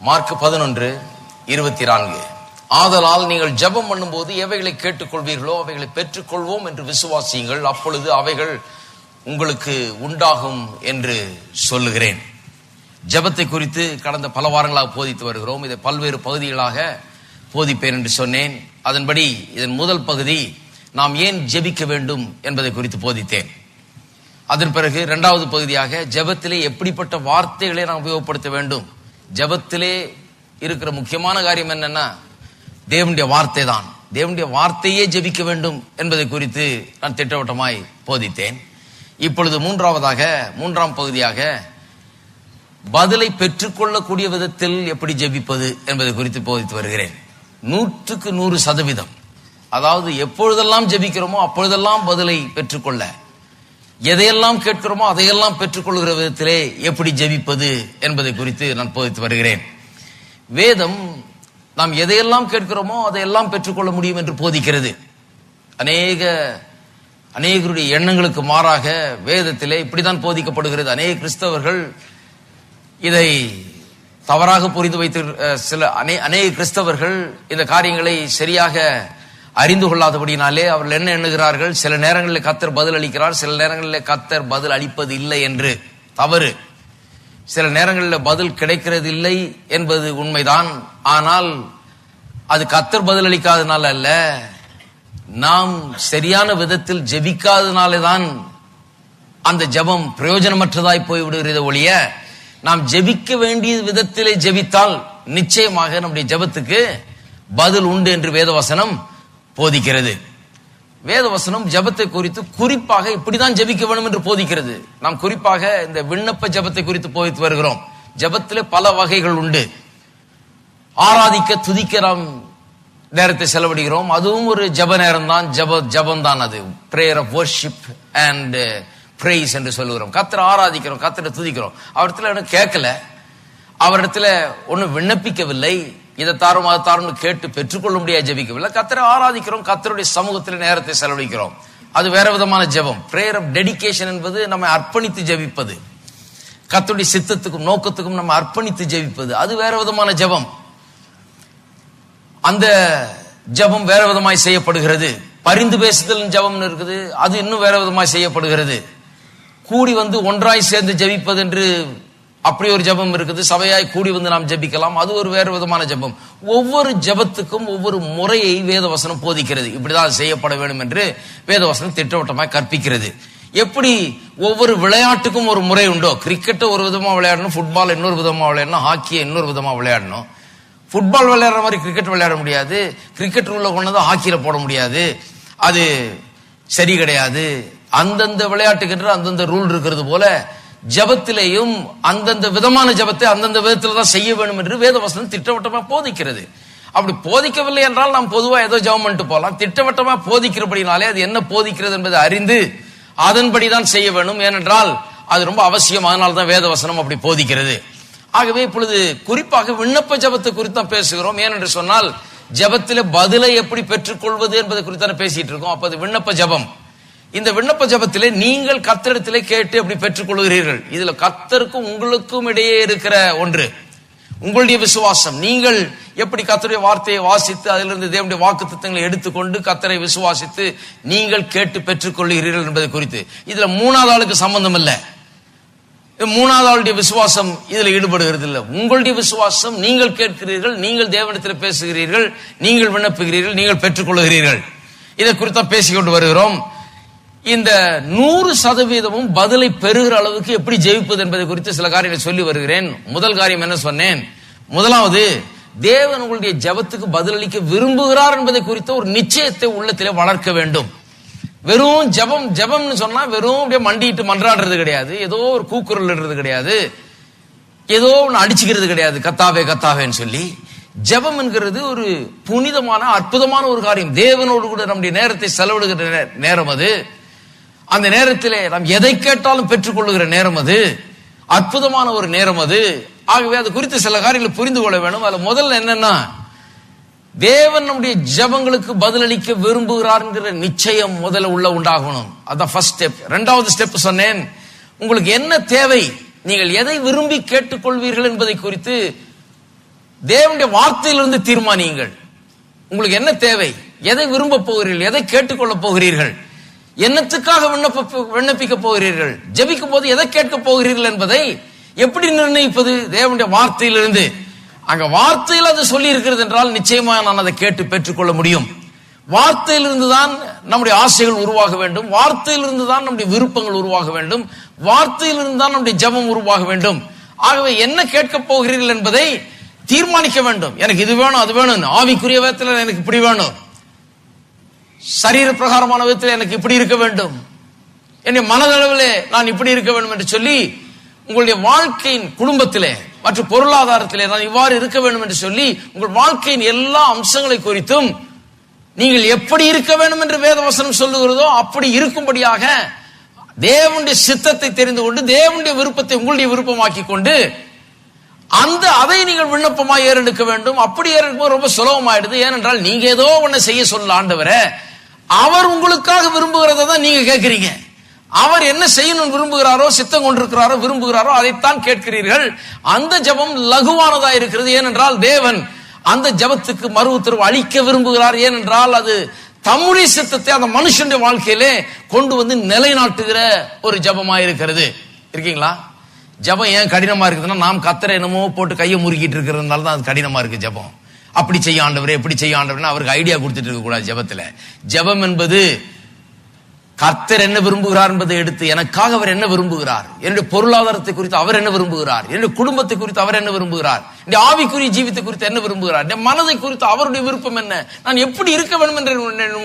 Mark 11:24. ஆதலால் நீங்கள் ஜெபம் பண்ணும்போது எவைகளை கேட்டுக்கொள்வீர்களோ அவைகளை பெற்றுக்கொள்வோம் என்று விசுவாசியுங்கள், அப்பொழுது அவைகள் உங்களுக்கு உண்டாகும் என்று சொல்லுகிறேன். ஜெபத்தை குறித்து கடந்த பல வாரங்களாக போதித்து வருகிறோம். இதை பல்வேறு பகுதிகளாக போதிப்பேன் என்று சொன்னேன். அதன்படி இதன் முதல் பகுதி நாம் ஏன் ஜெபிக்க வேண்டும் என்பதை குறித்து போதித்தேன். அதன் பிறகு இரண்டாவது பகுதியாக ஜெபத்திலே எப்படிப்பட்ட வார்த்தைகளை நாம் உபயோகப்படுத்த வேண்டும். ஜெபத்திலே இருக்கிற முக்கியமான காரியம் என்னன்னா தேவனுடைய வார்த்தை தான். தேவனுடைய வார்த்தையே ஜெபிக்க வேண்டும் என்பதை குறித்து நான் திட்டவட்டமாய் போதித்தேன். இப்பொழுது மூன்றாம் பகுதியாக பதிலை பெற்றுக்கொள்ளக்கூடிய விதத்தில் எப்படி ஜெபிப்பது என்பதை குறித்து போதித்து வருகிறேன். 100% அதாவது எப்பொழுதெல்லாம் ஜெபிக்கிறோமோ அப்பொழுதெல்லாம் பதிலை பெற்றுக்கொள்ள, எதையெல்லாம் கேட்கிறோமோ அதையெல்லாம் பெற்றுக்கொள்கிற விதத்திலே எப்படி ஜெபிப்பது என்பதை குறித்து நான் போதித்து வருகிறேன். வேதம் நாம் எதையெல்லாம் கேட்கிறோமோ அதையெல்லாம் பெற்றுக்கொள்ள முடியும் என்று போதிக்கிறது. அநேகருடைய எண்ணங்களுக்கு மாறாக வேதத்திலே இப்படித்தான் போதிக்கப்படுகிறது. அநேக கிறிஸ்தவர்கள் இதை தவறாக புரிந்து வைத்து அநேக கிறிஸ்தவர்கள் இந்த காரியங்களை சரியாக அறிந்து கொள்ளாதபடினாலே அவர்கள் என்ன எண்ணுகிறார்கள், சில நேரங்களில் கர்த்தர் பதில் அளிக்கிறார், சில நேரங்களில் கர்த்தர் பதில் அளிப்பது இல்லை என்று. தவறு. சில நேரங்களில் பதில் கிடைக்கிறது இல்லை என்பது உண்மைதான். ஆனால் அது கர்த்தர் பதில் அளிக்காதனால அல்ல, நாம் சரியான விதத்தில் ஜெபிக்காதனாலே தான் அந்த ஜெபம் பிரயோஜனமற்றதாய் போய்விடுகிறது ஒழிய, நாம் ஜெபிக்க வேண்டிய விதத்திலே ஜெபித்தால் நிச்சயமாக நம்முடைய ஜெபத்துக்கு பதில் உண்டு என்று வேதவசனம் போதிக்கிறது. வேதவசனம் ஜெபத்தை குறித்து குறிப்பாக இப்படிதான் ஜெபிக்க வேண்டும் என்று போதிக்கிறது. நாம் குறிப்பாக இந்த விண்ணப்ப ஜெபத்தை குறித்து போதித்து வருகிறோம். ஜெபத்திலே பல வகைகள் உண்டு. ஆராதிக்க துதிக்க நாம் நேரத்தை செலவிடுகிறோம். அதுவும் ஒரு ஜெப நேரம் தான், ஜெபம் தான். அது prayer of worship and praise என்று சொல்லுகிறோம். கர்த்தரை ஆராதிக்கிறோம், கர்த்தரை துதிக்கிறோம். அவரிடத்துல ஒன்னும் கேட்கல, அவரிடத்துல ஒன்னும் விண்ணப்பிக்கவில்லை, இதை தாரும் அதை தாரும் கேட்டு பெற்றுக்கொள்ள முடியாது ஜெபிக்கவில்லை. கர்த்தரை ஆராதிக்கிறோம், கர்த்தருடைய சமூகத்தில் நேரத்தை செலவழிக்கிறோம். அது வேற விதமான ஜெபம். பிரேயர் ஆஃப் டெடிகேஷன் என்பது நம்மை அர்ப்பணித்து ஜெபிப்பது, கர்த்தருடைய சித்தத்துக்கும் நோக்கத்துக்கும் நம்ம அர்ப்பணித்து ஜெபிப்பது, அது வேற விதமான ஜெபம். அந்த ஜெபம் வேற விதமாய் செய்யப்படுகிறது. பரிந்து பேசுதல் ஜெபம் இருக்குது, அது இன்னும் வேற விதமாய் செய்யப்படுகிறது. கூடி வந்து ஒன்றாய் சேர்ந்து ஜெபிப்பது என்று அப்படி ஒரு ஜெபம் இருக்குது. சபையாய் கூடி வந்து நாம் ஜெபிக்கலாம், அது ஒரு வேறு விதமான ஜெபம். ஒவ்வொரு ஜெபத்துக்கும் ஒவ்வொரு முறையை வேதவசனம் போதிக்கிறது. இப்படிதான் செய்யப்பட வேண்டும் என்று வேதவசனம் திட்டவட்டமாய் கற்பிக்கிறது. எப்படி ஒவ்வொரு விளையாட்டுக்கும் ஒரு முறை உண்டோ, கிரிக்கெட்டை ஒரு விதமா விளையாடணும், ஃபுட்பால் இன்னொரு விதமா விளையாடணும், ஹாக்கியை இன்னொரு விதமா விளையாடணும். ஃபுட்பால் விளையாடுற மாதிரி கிரிக்கெட் விளையாட முடியாது, கிரிக்கெட் ரூல்ல கொண்டு வந்து ஹாக்கியில போட முடியாது, அது சரி கிடையாது. அந்தந்த விளையாட்டுக்கு என்று அந்தந்த ரூல் இருக்கிறது போல ஜெபத்திலேயும் அந்தந்த விதமான ஜெபத்தை அந்தந்த விதத்துல தான் செய்ய வேண்டும் என்று வேதவசனம் திட்டவட்டமா போதிக்கிறது. அப்படி போதிக்கவில்லை என்றால் நாம் பொதுவா ஏதோ ஜெபம் பண்ணிட்டு போலாம். திட்டவட்டமா போதிக்கிறபடினாலே அது என்ன போதிக்கிறது என்பதை அறிந்து அதன்படிதான் செய்ய வேண்டும். ஏனென்றால் அது ரொம்ப அவசியம். அதனால்தான் வேதவசனம் அப்படி போதிக்கிறது. ஆகவே இப்பொழுது குறிப்பாக விண்ணப்ப ஜெபத்தை குறித்து தான் பேசுகிறோம். ஏனென்று சொன்னால் ஜெபத்திலே பதிலை எப்படி பெற்றுக்கொள்வது என்பதை குறித்தான பேசிட்டு இருக்கோம். அப்ப அது விண்ணப்ப ஜெபம். இந்த விண்ணப்ப ஜெபத்திலே நீங்கள் கர்த்தரிடத்திலே கேட்டு எப்படி பெற்றுக்கொள்கிறீர்கள். இதுல கர்த்தருக்கும் உங்களுக்கும் இடையே இருக்கிற ஒன்று உங்களுடைய விசுவாசம். நீங்கள் எப்படி கர்த்தருடைய வார்த்தையை வாசித்து அதிலிருந்து தேவனுடைய வாக்குத்தத்தங்களை எடுத்துக்கொண்டு கர்த்தரை விசுவாசித்து நீங்கள் கேட்டு பெற்றுக்கொள்கிறீர்கள் என்பதை குறித்து. இதுல மூணாவது ஆளுக்கு சம்பந்தம் இல்லை. மூணாவது ஆளுடைய விசுவாசம் இதுல ஈடுபடுகிறது இல்லை. உங்களுடைய விசுவாசம், நீங்கள் கேட்கிறீர்கள், நீங்கள் தேவனிடத்தில் பேசுகிறீர்கள், நீங்கள் விண்ணப்புகிறீர்கள், நீங்கள் பெற்றுக்கொள்கிறீர்கள். இதை குறித்து பேசிக்கொண்டு வருகிறோம். இந்த 100% பதிலை பெறுகிற அளவுக்கு எப்படி ஜெயிப்பது என்பதை குறித்து சில காரியங்களை சொல்லி வருகிறேன். முதல் காரியம் என்ன சொன்னேன்? முதலாவது, தேவன் உங்களுடைய ஜெபத்துக்கு பதிலளிக்க விரும்புகிறார் என்பதை குறித்த ஒரு நிச்சயத்தை உள்ளத்திலே வளர்க்க வேண்டும். வெறும் ஜெபம்னு சொன்னா வெறும் அப்படியே மண்டிட்டு மன்றாடுறது கிடையாது, ஏதோ ஒரு கூக்குரல் இடுறது கிடையாது, ஏதோ ஒன்று அடிச்சுக்கிறது கிடையாது, கத்தாவே கத்தாவேன்னு சொல்லி. ஜெபம் என்கிறது ஒரு புனிதமான அற்புதமான ஒரு காரியம். தேவனோடு கூட நம்முடைய நேரத்தை செலவிடுகிற நேரம் அது. அந்த நேரத்திலே நாம் எதை கேட்டாலும் பெற்றுக்கொள்ளுகிற நேரம் அது. அற்புதமான ஒரு நேரம் அது. ஆகவே அது குறித்து சில காரியங்களை புரிந்து கொள்ள வேண்டும். அதுல முதல்ல என்னன்னா, தேவன் நம்முடைய ஜெபங்களுக்கு பதிலளிக்க விரும்புகிறார் என்கிற நிச்சயம் முதல்ல உண்டாகணும். அதான் ஃபர்ஸ்ட் ஸ்டெப். இரண்டாவது ஸ்டெப் சொன்னேன், உங்களுக்கு என்ன தேவை, நீங்கள் எதை விரும்பி கேட்டுக்கொள்வீர்கள் என்பதை குறித்து தேவனுடைய வார்த்தையிலிருந்து தீர்மானியுங்கள். உங்களுக்கு என்ன தேவை, எதை விரும்ப போகிறீர்கள், எதை கேட்டுக்கொள்ள போகிறீர்கள், என்னத்துக்காக விண்ணப்பிக்க போகிறீர்கள், ஜெபிக்கும் போது எதை கேட்க போகிறீர்கள் என்பதை எப்படி நிர்ணயிப்பது? தேவனுடைய வார்த்தையிலிருந்து. அங்க வார்த்தையில் அது சொல்லி இருக்கிறது என்றால் நிச்சயமா நான் அதை கேட்டு பெற்றுக்கொள்ள முடியும். வார்த்தையிலிருந்து தான் நம்முடைய ஆசைகள் உருவாக வேண்டும், வார்த்தையிலிருந்து தான் நம்முடைய விருப்பங்கள் உருவாக வேண்டும், வார்த்தையிலிருந்து தான் நம்முடைய ஜெபம் உருவாக வேண்டும். ஆகவே என்ன கேட்க போகிறீர்கள் என்பதை தீர்மானிக்க வேண்டும். எனக்கு இது வேணும், அது வேணும், ஆவிக்குரிய விதத்தில் எனக்கு இப்படி வேணும், சரீர பிரகாரமான விதத்தில் எனக்கு இப்படி இருக்க வேண்டும், என்னுடைய மனதளவிலே நான் இப்படி இருக்க வேண்டும் என்று சொல்லி உங்களுடைய வாழ்க்கையின் குடும்பத்திலே மற்றும் பொருளாதாரத்திலே நான் இவ்வாறு இருக்க வேண்டும் என்று சொல்லி உங்கள் வாழ்க்கையின் எல்லா அம்சங்களை குறித்தும் நீங்கள் எப்படி இருக்க வேண்டும் என்று வேதவசனம் சொல்லுகிறதோ அப்படி இருக்கும்படியாக தேவனுடைய சித்தத்தை தெரிந்து கொண்டு தேவனுடைய விருப்பத்தை உங்களுடைய விருப்பமாக்கி கொண்டு அதை நீங்கள் விண்ணப்பமாய் ஏறெடுக்க வேண்டும். அப்படி ஏறெடுக்கும் ரொம்ப சுலபமாயிடுது. ஏனென்றால் நீங்க ஏதோ ஒண்ணு செய்ய சொல்ல ஆண்டவரே, அவர் உங்களுக்காக விரும்புகிறத தான் நீங்க கேட்கிறீங்க. அவர் என்ன செய்யணும் விரும்புகிறாரோ, சித்தம் கொண்டிருக்கிறாரோ, விரும்புகிறாரோ அதைத்தான் கேட்கிறீர்கள். அந்த ஜெபம் லகுவானதா இருக்கிறது. ஏனென்றால் தேவன் அந்த ஜெபத்துக்கு மறு உத்தரவு அளிக்க விரும்புகிறார். ஏனென்றால் அது தம்முடைய சித்தத்தை அந்த மனுஷனுடைய வாழ்க்கையிலே கொண்டு வந்து நிலைநாட்டுகிற ஒரு ஜெபமா இருக்கிறது. இருக்கீங்களா? ஜெபம் ஏன் கடினமா இருக்குதுன்னா, நாம் கத்தரை என்னமோ போட்டு கையை முறுக்கிட்டு இருக்கிறதுனால தான் அது கடினமா இருக்கு ஜெபம். அப்படி செய்ய ஆண்டவரே, எப்படி செய்ய ஆண்டவரே அவருக்கு ஐடியா கொடுத்துட்டு இருக்க கூடாது ஜெபத்துல. ஜெபம் என்பது கர்த்தர் என்ன விரும்புகிறார் என்பதை எடுத்து எனக்காக அவர் என்ன விரும்புகிறார், என்னுடைய பொருளாதாரத்தை குறித்து அவர் என்ன விரும்புகிறார், என்னுடைய குடும்பத்தை குறித்து அவர் என்ன விரும்புகிறார், என்னுடைய ஆவிக்குரிய ஜீவித்தை குறித்து என்ன விரும்புகிறார், என்னுடைய மனதை குறித்து அவருடைய விருப்பம் என்ன, நான் எப்படி இருக்க வேண்டும் என்று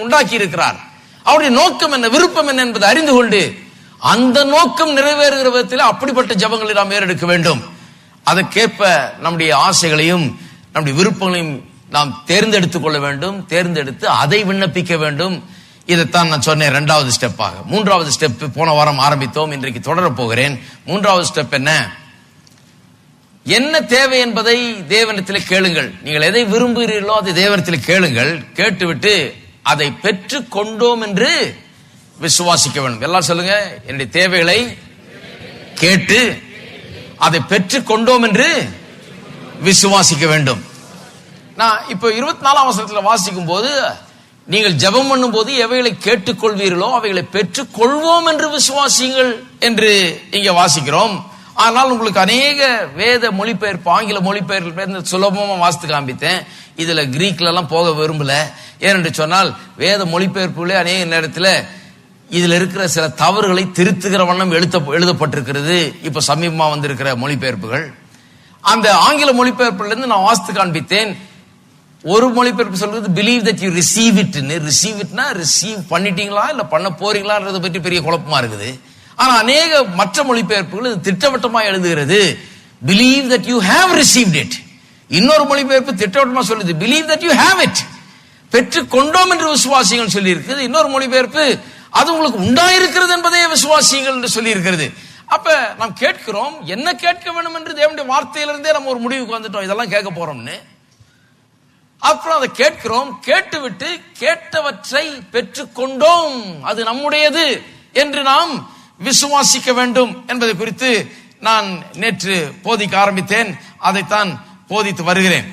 உண்டாக்கி இருக்கிறார், அவருடைய நோக்கம் என்ன, விருப்பம் என்ன என்பதை அறிந்து கொண்டு அந்த நோக்கம் நிறைவேறுகிற விதத்தில் அப்படிப்பட்ட ஜெபங்களை நாம் ஏறெடுக்க வேண்டும். அதற்கேற்ப நம்முடைய ஆசைகளையும் நம்முடைய விருப்பங்களையும் நாம் தேர்ந்தெடுத்துக் கொள்ள வேண்டும். தேர்ந்தெடுத்து அதை விண்ணப்பிக்க வேண்டும். இதைத்தான் நான் சொன்னேன் இரண்டாவது ஸ்டெப்பாக. மூன்றாவது ஸ்டெப் போன வாரம் ஆரம்பித்தோம், இன்றைக்கு தொடரப் போகிறேன். மூன்றாவது ஸ்டெப் என்ன தேவை என்பதை தேவனிடத்தில் கேளுங்கள். நீங்கள் எதை விரும்புகிறீர்களோ அதை தேவனிடத்தில் கேளுங்கள். கேட்டுவிட்டு அதை பெற்று கொண்டோம் என்று விசுவாசிக்க வேண்டும். எல்லாம் சொல்லுங்க, என்னுடைய தேவைகளை கேட்டு அதை பெற்று கொண்டோம் என்று விசுவாசிக்க வேண்டும். நான் இப்போ 24ஆம் வசனத்தில் வாசிக்கும் போது, நீங்கள் ஜெபம் பண்ணும் போது எவைகளை கேட்டுக்கொள்வீர்களோ அவைகளை பெற்றுக் கொள்வோம் என்று விசுவாசியுங்கள் என்று இங்க வாசிக்கிறோம். ஆனால் உங்களுக்கு அநேக வேத மொழிபெயர்ப்பு, ஆங்கில மொழிபெயர்ப்பு சுலபமா வாசித்து காண்பித்தேன். இதுல கிரீக்ல எல்லாம் போக விரும்பல. ஏனென்று சொன்னால் வேத மொழிபெயர்ப்புகளே அநேக நேரத்தில் இதுல இருக்கிற சில தவறுகளை திருத்துகிற வண்ணம் எழுதப்பட்டிருக்கிறது. இப்ப சமீபமா வந்திருக்கிற மொழிபெயர்ப்புகள், அந்த ஆங்கில மொழிபெயர்ப்புல இருந்து நான் வாசித்து காண்பித்தேன். ஒரு மொழிபெயர்ப்பு சொல்றது believe that you receive it. Receive இட்னா ரிசீவ் பண்ணிட்டீங்களா இல்ல பண்ண போறீங்களான்றத பற்றி பெரிய குழப்பமா இருக்குது. ஆனா அநேக மற்ற மொழிபெயர்ப்புகள் இது திட்டவட்டமா எழுதுகிறது, believe that you have received it. இன்னொரு மொழிபெயர்ப்பு திட்டவட்டமா சொல்லுது believe that you have it, பெற்று கொண்டோம் என்று விசுவாசிகள் சொல்லி இருக்குது. இன்னொரு மொழிபெயர்ப்பு அது உங்களுக்கு உண்டாயிருக்கிறது என்பதே விசுவாசிகள் என்று சொல்லி இருக்கிறது. அப்ப நாம் கேட்கிறோம், என்ன கேட்க வேண்டும் என்று தேவனுடைய வார்த்தையிலிருந்தே நம்ம ஒரு முடிவுக்கு வந்துட்டோம், இதெல்லாம் கேட்க போறோம்னு. அப்புறம் அதை கேட்கிறோம், கேட்டுவிட்டு கேட்டவற்றை பெற்றுக் கொண்டோம், அது நம்முடையது என்று நாம் விசுவாசிக்க வேண்டும் என்பதை குறித்து நான் நேற்று போதிக்க ஆரம்பித்தேன். அதைத்தான் போதித்து வருகிறேன்.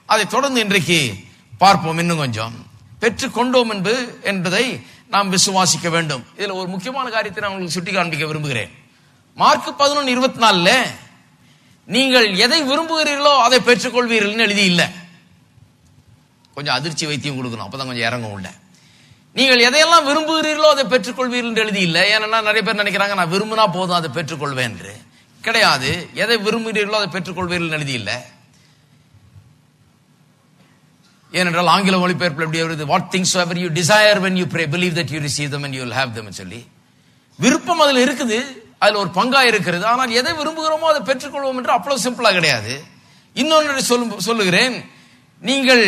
அதை தொடர்ந்து இன்றைக்கு பார்ப்போம். இன்னும் கொஞ்சம் பெற்றுக் கொண்டோம் என்பதை நாம் விசுவாசிக்க வேண்டும். இதுல ஒரு முக்கியமான காரியத்தை நான் உங்களுக்கு சுட்டி காண்பிக்க விரும்புகிறேன். மார்க் 11:24 நீங்கள் எதை விரும்புகிறீர்களோ அதை பெற்றுக்கொள்வீர்கள் எழுதி இல்லை. கொஞ்சம் அதிர்ச்சி வைத்தியம் கொடுக்கணும், அப்பதான் கொஞ்சம் இறங்கும் உள்ள. நீங்கள் எதையெல்லாம் விரும்புகிறீர்களோ அதை பெற்றுக்கொள்வீர்கள் என்று எழுதி இல்லை. ஏன்னா நிறைய பேர் நினைக்கிறாங்க நான் விரும்பினா போதும் அதை பெற்றுக்கொள்வேன் என்று. கிடையாது. எதை விரும்புகிறீர்களோ அதை பெற்றுக்கொள்வீர்கள் எழுதி இல்லை. ஏனென்றால் ஆங்கில மொழிபெயர்ப்பில் எப்படி வருது, what things ever you desire when you pray believe that you receive them and you will have them சொல்லி விருப்பம் அதுல இருக்குது, அதுல ஒரு பங்கா இருக்கிறது. ஆனால் எதை விரும்புகிறோமோ அதை பெற்றுக்கொள்வோம் என்று அவ்வளவு சிம்பிளா கிடையாது. இன்னொன்று சொல்லுகிறேன், நீங்கள்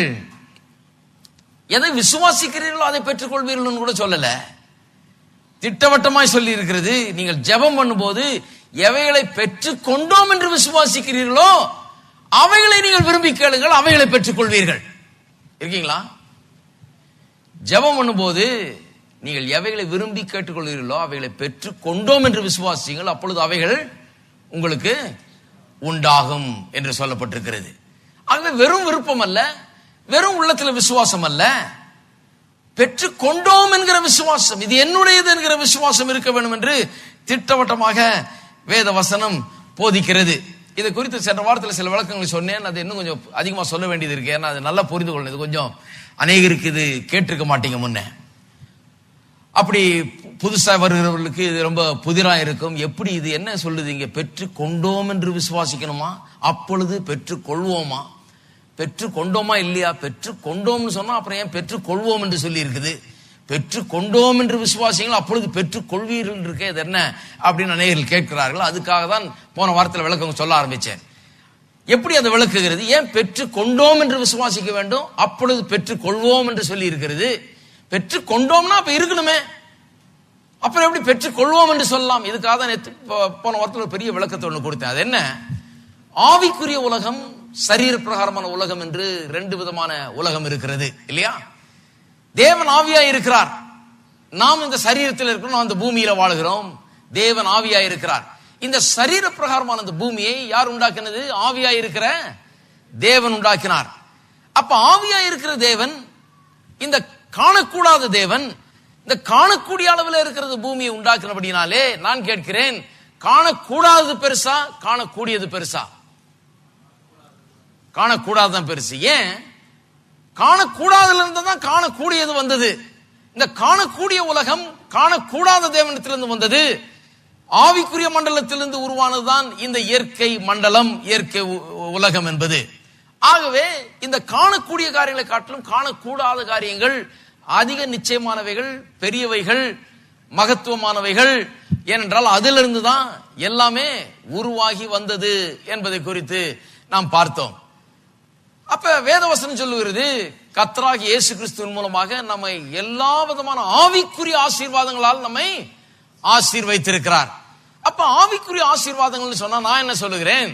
எதை விசுவாசிக்கிறீர்களோ அதை பெற்றுக்கொள்வீர்கள் கூட சொல்லல, திட்டவட்டமாய் சொல்லி இருக்கிறது. நீங்கள் ஜெபம் பண்ணும்போது எவைகளை பெற்றுக் கொண்டோம் என்று விசுவாசிக்கிறீர்களோ அவைகளை நீங்கள் விரும்பி கேளுங்கள், அவைகளை பெற்றுக்கொள்வீர்கள். இருக்கீங்களா? ஜெபம் பண்ணும்போது நீங்கள் எவைகளை விரும்பி கேட்டுக்கொள்கிறீர்களோ அவைகளை பெற்றுக் கொண்டோம் என்று விசுவாசிங்கள், அப்பொழுது அவைகள் உங்களுக்கு உண்டாகும் என்று சொல்லப்பட்டிருக்கிறது. ஆகவே வெறும் விருப்பம் அல்ல, வெறும் உள்ளத்துல விசுவாசம் அல்ல, பெற்று கொண்டோம் என்கிற விசுவாசம், இது என்னுடையது என்கிற விசுவாசம் இருக்க வேண்டும் என்று திட்டவட்டமாக வேத வசனம் போதிக்கிறது. இதை குறித்து சென்ற வாரத்தில் சில விளக்கங்களை சொன்னேன். அது இன்னும் கொஞ்சம் அதிகமா சொல்ல வேண்டியது இருக்கு. ஏன்னா அது நல்லா புரிந்து கொள்ளணும். இது கொஞ்சம் அநேகருக்கு இது கேட்டிருக்க மாட்டீங்க முன்ன. அப்படி புதுசா வருகிறவர்களுக்கு இது ரொம்ப புதிரா இருக்கும். எப்படி இது என்ன சொல்லுது? இங்க பெற்று கொண்டோம் என்று விசுவாசிக்கணுமா, அப்பொழுது பெற்று கொள்வோமா? பெற்று கொண்டோமா இல்லையா? பெற்று கொண்டோம்னு சொன்னா அப்புறம் ஏன் பெற்று கொள்வோம் என்று சொல்லி இருக்குது? பெற்று கொண்டோம் என்று விசுவாசிங்கள், அப்பொழுது பெற்று கொள்வீர்கள் இருக்கே, இது என்ன அப்படின்னு அநேகர்கள் கேட்கிறார்கள். அதுக்காக தான் போன வாரத்தில் விளக்கம் சொல்ல ஆரம்பிச்சேன். எப்படி அதை விளக்குகிறது? ஏன் பெற்று கொண்டோம் என்று விசுவாசிக்க வேண்டும், அப்பொழுது பெற்று கொள்வோம் என்று சொல்லி இருக்கிறது? பெற்று கொண்டோம்னா அப்ப இருக்கணுமே, அப்புறம் எப்படி பெற்று கொள்வோம் என்று சொல்லலாம்? இதுக்காக தான் போன வாரத்தில் ஒரு பெரிய விளக்கத்தை ஒன்று கொடுத்தேன். அது என்ன? ஆவிக்குரிய உலகம், சரீர பிரகாரமான உலகம் என்று ரெண்டு விதமான உலகம் இருக்கிறது இல்லையா? தேவன் ஆவியா இருக்கிறார், நாம் இந்த சரீரத்தில் இருக்கிறோம், நாம் இந்த பூமியில வாழுகிறோம். தேவன் ஆவியா இருக்கிறார். இந்த சரீர பிரகாரமான இந்த பூமியை யார் உண்டாக்கினது? ஆவியா இருக்கிற தேவன் உண்டாக்கினார். அப்ப ஆவியா இருக்கிற தேவன், இந்த காணக்கூடாத தேவன், இந்த காணக்கூடிய அளவில் இருக்கிறது பூமியை உண்டாக்கினபடினாலே நான் கேட்கிறேன், காணக்கூடாதது பெருசா, காணக்கூடியது பெருசா? காணக்கூடாதுதான் பெருசு. ஏன்? காணக்கூடாதுல இருந்து தான் காணக்கூடியது வந்தது. இந்த காணக்கூடிய உலகம் காணக்கூடாத தேவனிடத்திலிருந்து வந்தது. ஆவிக்குரிய மண்டலத்திலிருந்து உருவானதுதான் இந்த இயற்கை மண்டலம், இயற்கை உலகம் என்பது. ஆகவே இந்த காணக்கூடிய காரியங்களை காட்டிலும் காணக்கூடாத காரியங்கள் அதிக நிச்சயமானவைகள், பெரியவைகள், மகத்துவமானவைகள். ஏனென்றால் அதிலிருந்து தான் எல்லாமே உருவாகி வந்தது என்பதை குறித்து நாம் பார்த்தோம். அப்ப வேதவசனம் சொல்லுகிறது, கர்த்தராகிய இயேசு கிறிஸ்துவின் மூலமாக நம்மை எல்லா விதமான ஆவிக்குரிய ஆசீர்வாதங்களால் நம்மை ஆசீர்வதித்திருக்கிறார். அப்ப ஆவிக்குரிய ஆசீர்வாதங்கள் சொன்னா நான் என்ன சொல்லுகிறேன்?